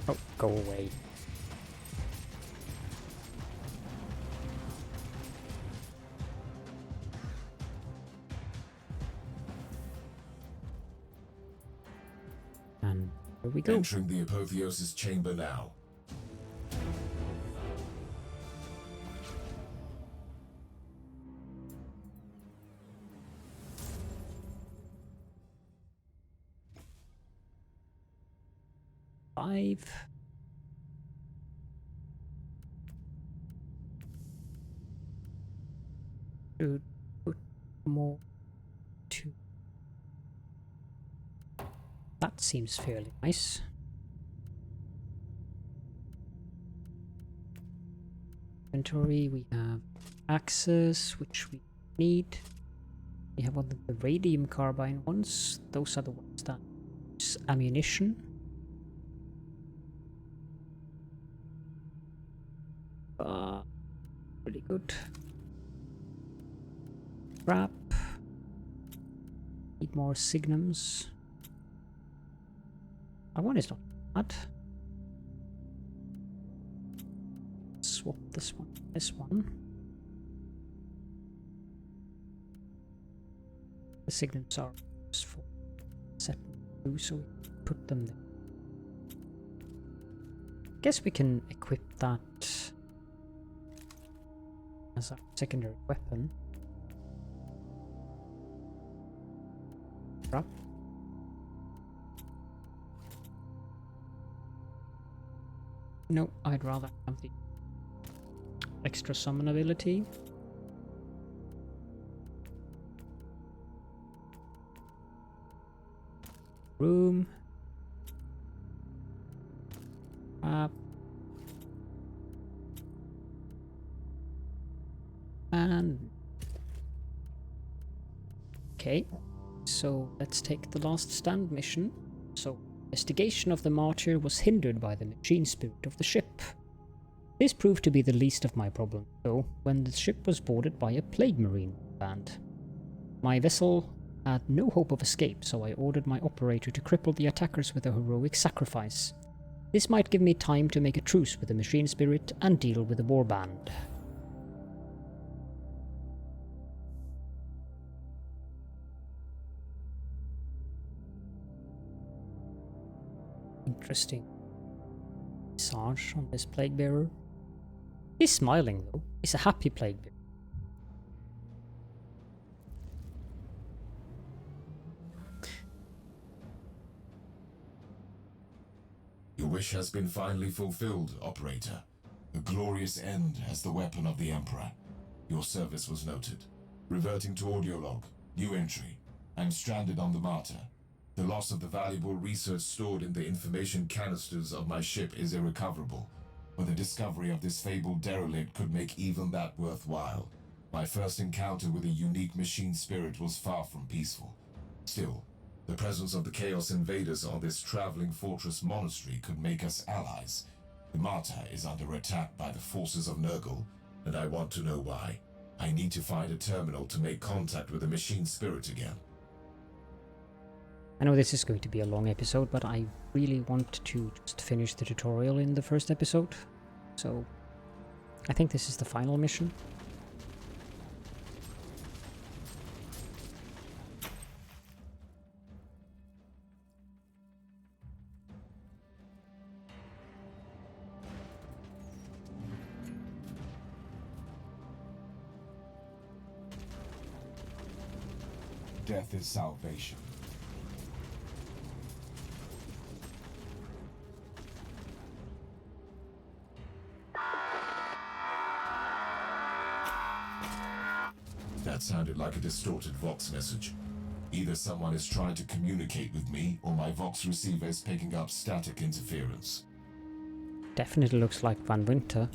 S1: Oh, go away. And here we go.
S4: Entering the Apotheosis chamber now.
S1: 5. Should put more to. That seems fairly nice. Inventory, we have axes, which we need. We have all the radium carbine ones. Those are the ones that use ammunition. Pretty good. Scrap. Need more signums. One is not bad. Swap this one. This one. The signums are just for set 2, so we put them there. Guess we can equip that as a secondary weapon. Crap. No, I'd rather have the extra summon ability. Room. Up. And okay, so let's take the last stand mission. So investigation of the Martyr was hindered by the machine spirit of the ship. This proved to be the least of my problems, though, when the ship was boarded by a plague marine band. My vessel had no hope of escape, so I ordered my operator to cripple the attackers with a heroic sacrifice. This might give me time to make a truce with the machine spirit and deal with the warband. Interesting. Visage on this plague bearer. He's smiling though. He's a happy plague bearer.
S4: Your wish has been finally fulfilled, Operator. A glorious end as the weapon of the Emperor. Your service was noted. Reverting to audio log. New entry. I'm stranded on the Martyr. The loss of the valuable research stored in the information canisters of my ship is irrecoverable, but the discovery of this fabled derelict could make even that worthwhile. My first encounter with a unique machine spirit was far from peaceful. Still, the presence of the Chaos Invaders on this traveling fortress monastery could make us allies. The Martyr is under attack by the forces of Nurgle, and I want to know why. I need to find a terminal to make contact with the machine spirit again.
S1: I know this is going to be a long episode, but I really want to just finish the tutorial in the first episode. So, I think this is the final mission.
S4: Death is salvation. That sounded like a distorted Vox message. Either someone is trying to communicate with me, or my Vox receiver is picking up static interference.
S1: Definitely looks like Van Winter.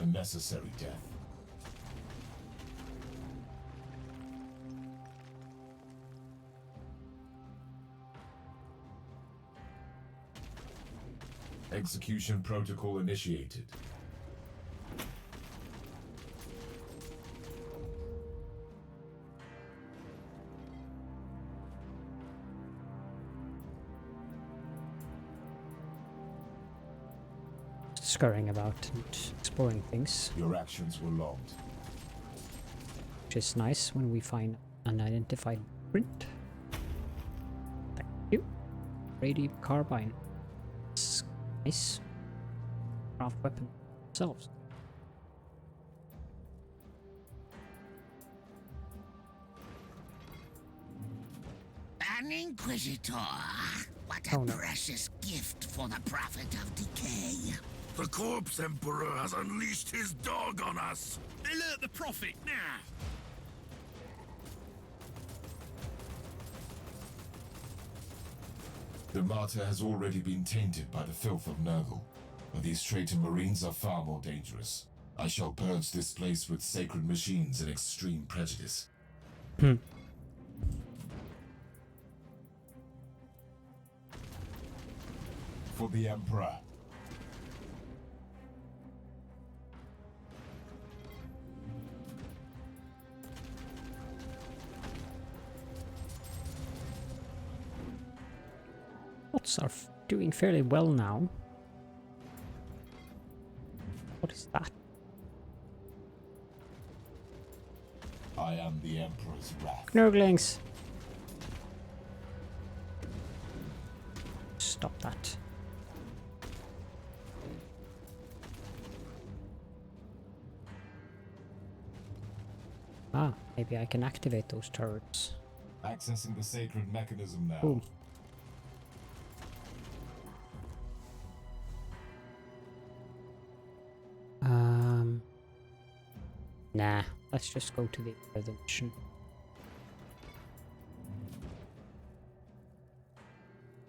S4: A necessary death. Execution protocol initiated.
S1: Scurrying about and exploring things,
S4: Your actions were logged.
S1: which is nice when we find unidentified Print. Thank you. Radium carbine. Nice. Craft weapon themselves.
S7: An Inquisitor! What a precious gift for the Prophet of Decay.
S8: The Corpse Emperor has unleashed his dog on us!
S9: Alert the Prophet, now!
S4: The Martyr has already been tainted by the filth of Nurgle, but these traitor marines are far more dangerous. I shall purge this place with sacred machines and extreme prejudice. For the Emperor.
S1: Bots are doing fairly well now. What is that?
S4: I am the Emperor's wrath.
S1: Knurglings! Stop that. Ah, maybe I can activate those turrets.
S4: Accessing the sacred mechanism now.
S1: Cool. Nah, let's just go to the other mission.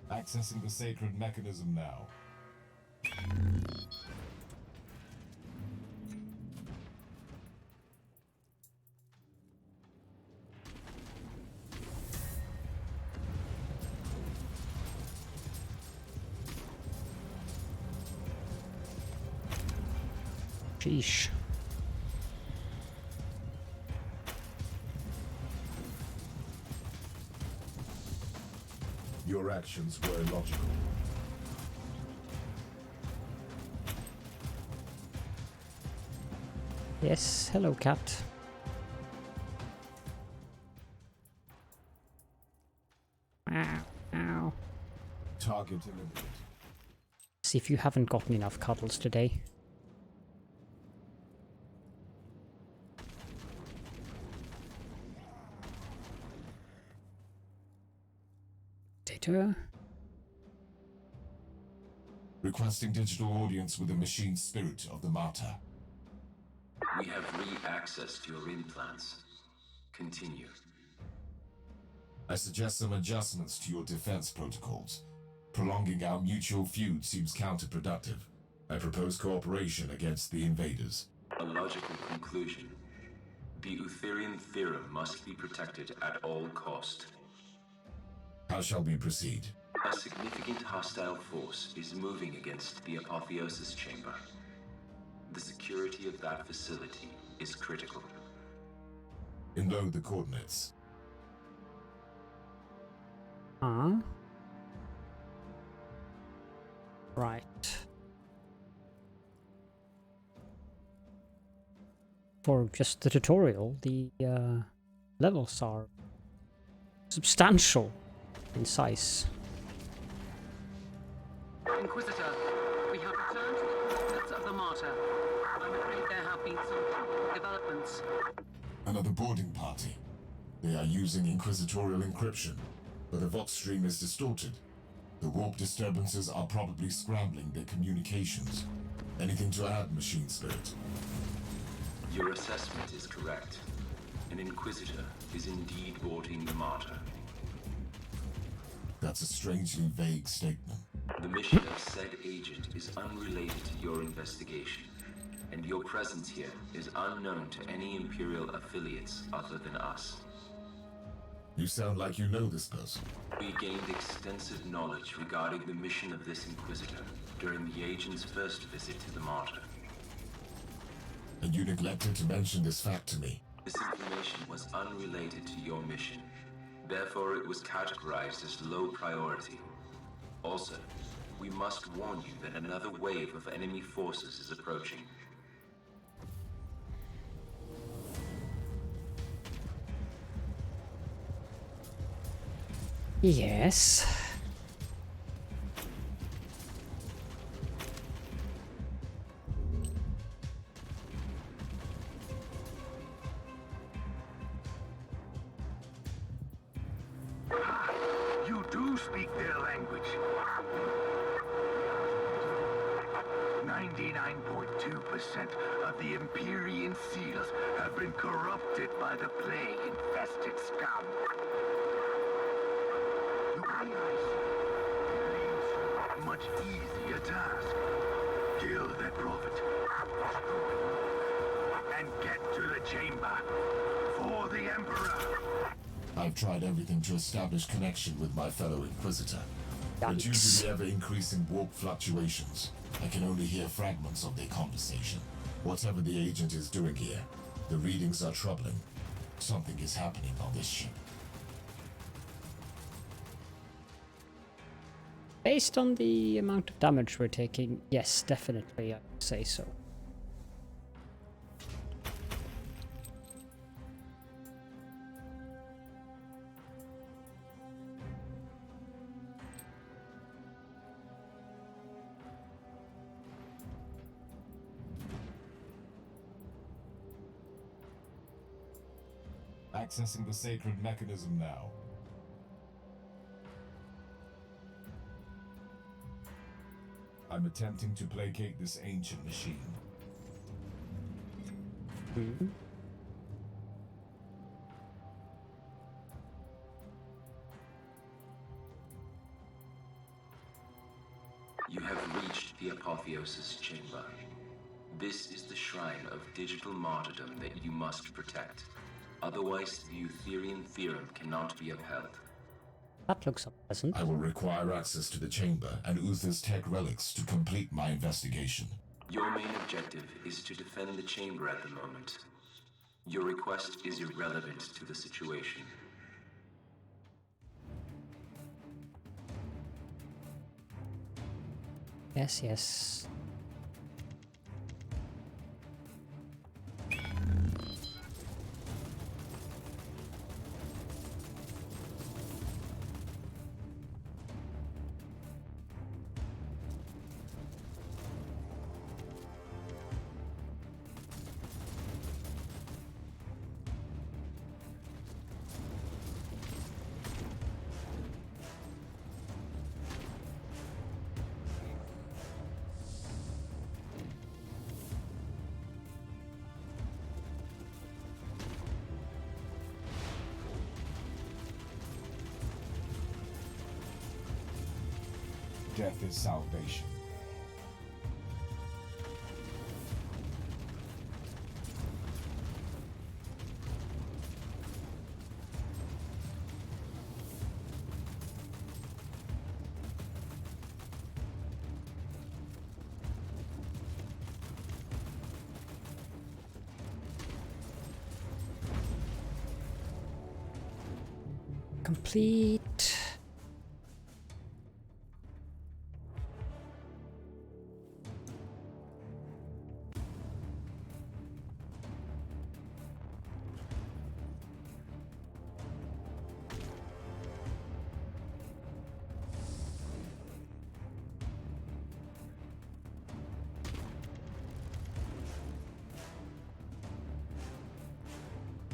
S4: Accessing the sacred mechanism now.
S1: Sheesh.
S4: Your actions were illogical.
S1: Yes, hello cat. Ow, ow.
S4: Target eliminated.
S1: See if you haven't gotten enough cuddles today. Data.
S4: Requesting digital audience with the machine spirit of the Martyr.
S6: We have re-accessed your implants. Continue.
S4: I suggest some adjustments to your defense protocols. Prolonging our mutual feud seems counterproductive. I propose cooperation against the invaders.
S6: A logical conclusion. The Utherian theorem must be protected at all cost.
S4: How shall we proceed?
S6: A significant hostile force is moving against the Apotheosis chamber. The security of that facility is critical.
S4: Enload the coordinates.
S1: Right. For just the tutorial, the levels are substantial in size.
S10: Inquisitor, we have returned to the coordinates of the Martyr. I'm afraid there have been some developments.
S4: Another boarding party. They are using inquisitorial encryption, but the Vox stream is distorted. The warp disturbances are probably scrambling their communications. Anything to add, Machine Spirit?
S6: Your assessment is correct. An Inquisitor is indeed boarding the Martyr.
S4: That's a strangely vague statement.
S6: The mission of said agent is unrelated to your investigation, and your presence here is unknown to any Imperial affiliates other than us.
S4: You sound like you know this person.
S6: We gained extensive knowledge regarding the mission of this Inquisitor during the agent's first visit to the Martyr.
S4: And you neglected to mention this fact to me.
S6: This information was unrelated to your mission. Therefore, it was categorized as low priority. Also, we must warn you that another wave of enemy forces is approaching.
S1: Yes.
S8: You do speak their language. 99.2% of the Empyrean seals have been corrupted by the plague-infested scum. You realize it leaves you a much easier task. Kill that prophet, and get to the chamber for the Emperor.
S4: I've tried everything to establish connection with my fellow Inquisitor. But due to the ever-increasing warp fluctuations, I can only hear fragments of their conversation. Whatever the agent is doing here, the readings are troubling. Something is happening on this ship.
S1: Based on the amount of damage we're taking, yes, definitely, I would say so.
S2: Accessing the sacred mechanism now. I'm attempting to placate this ancient machine.
S6: You have reached the Apotheosis chamber. This is the shrine of digital martyrdom that you must protect. Otherwise, the Eutherian theorem cannot be upheld.
S1: That looks unpleasant.
S4: I will require access to the chamber and Uther's tech relics to complete my investigation.
S6: Your main objective is to defend the chamber at the moment. Your request is irrelevant to the situation.
S1: Yes, yes.
S2: Death is salvation.
S1: Complete.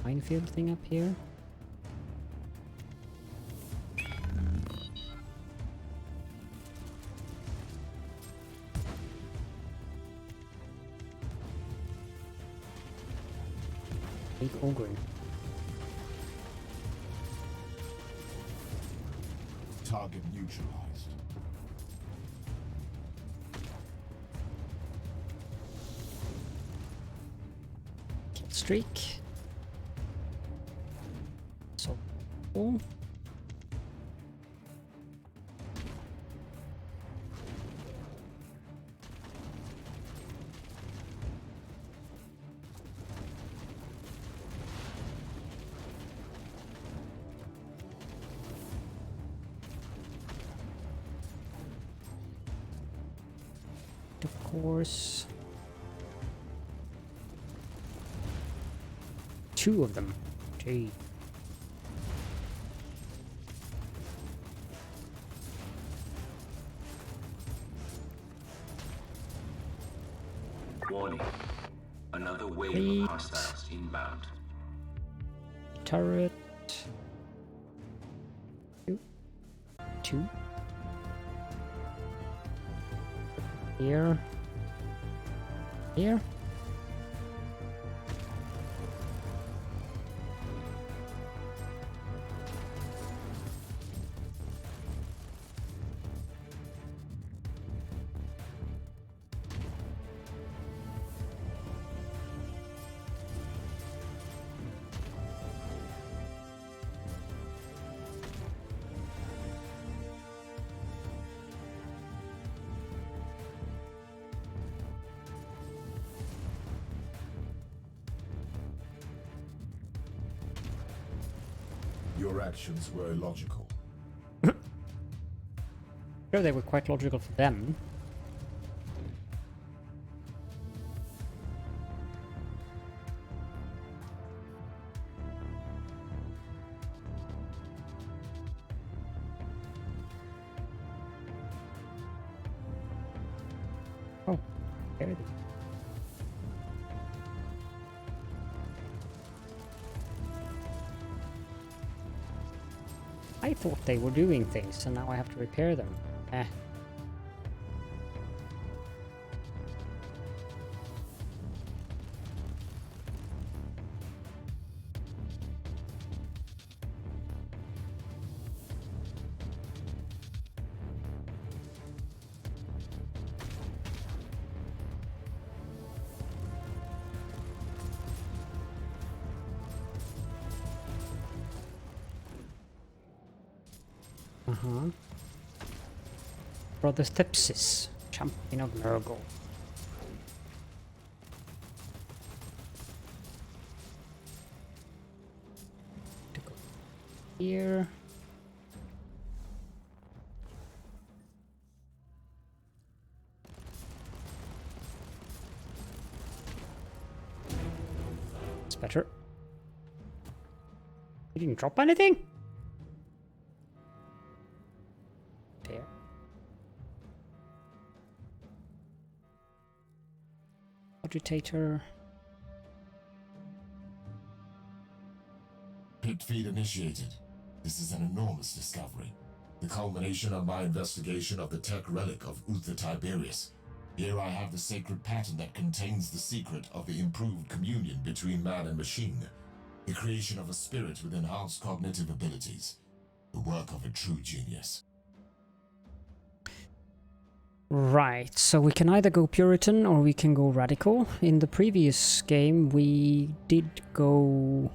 S1: Minefield thing up here. Big ogre.
S2: Target neutralized.
S1: Kill streak. So, oh. Of course. Two of them. Gee.
S6: Warning. Another wave
S1: Fleet.
S6: of hostiles inbound.
S1: Turret. Two. Here. Here.
S4: Your actions were illogical.
S1: Sure, they were quite logical for them. Oh, there it is. I thought they were doing things, so now I have to repair them. Eh. Brother Stepsis, champion of Nurgle. To go here. It's better. You didn't drop anything? There. Agitator.
S4: Pit feed initiated. This is an enormous discovery. The culmination of my investigation of the tech relic of Uther Tiberius. Here I have the sacred pattern that contains the secret of the improved communion between man and machine. The creation of a spirit with enhanced cognitive abilities. The work of a true genius.
S1: Right, so we can either go Puritan or we can go Radical. In the previous game we did go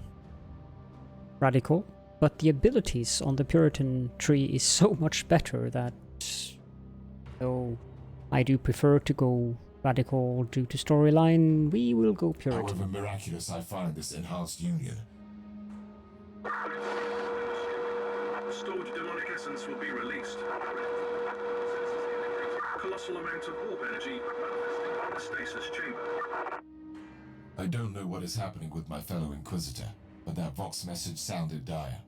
S1: Radical, but the abilities on the Puritan tree is so much better that though I do prefer to go Radical due to storyline, we will go Puritan.
S4: However miraculous I find this enhanced union.
S11: Stored demonic essence will be released. Colossal amount of warp energy manifesting the stasis chamber.
S4: I don't know what is happening with my fellow Inquisitor, but that Vox message sounded dire.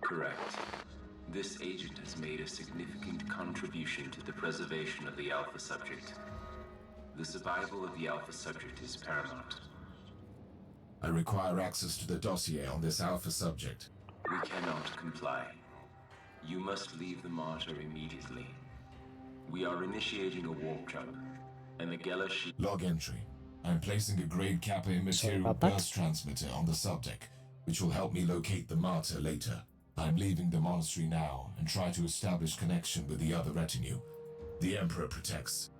S6: Correct. This agent has made a significant contribution to the preservation of the Alpha subject. The survival of the Alpha subject is paramount.
S4: I require access to the dossier on this Alpha subject.
S6: We cannot comply. You must leave the Martyr immediately. We are initiating a warp jump, and the Gelashi...
S4: Log entry. I'm placing a grade Kappa immaterial burst transmitter on the subdeck, which will help me locate the Martyr later. I'm leaving the monastery now and try to establish connection with the other retinue. The Emperor protects.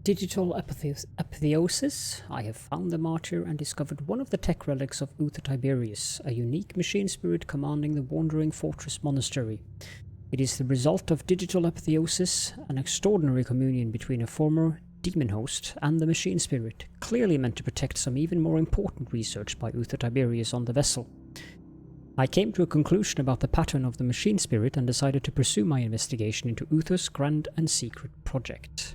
S1: Digital Apotheosis. I have found the Martyr and discovered one of the tech relics of Uther Tiberius, a unique machine spirit commanding the Wandering Fortress Monastery. It is the result of Digital Apotheosis, an extraordinary communion between a former demon host and the machine spirit, clearly meant to protect some even more important research by Uther Tiberius on the vessel. I came to a conclusion about the pattern of the machine spirit and decided to pursue my investigation into Uther's grand and secret project.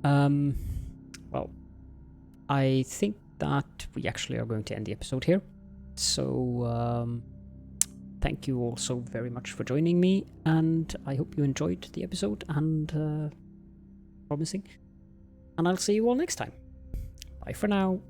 S1: Well, I think that we actually are going to end the episode here. So, thank you all so very much for joining me, and I hope you enjoyed the episode and promising. And I'll see you all next time. Bye for now.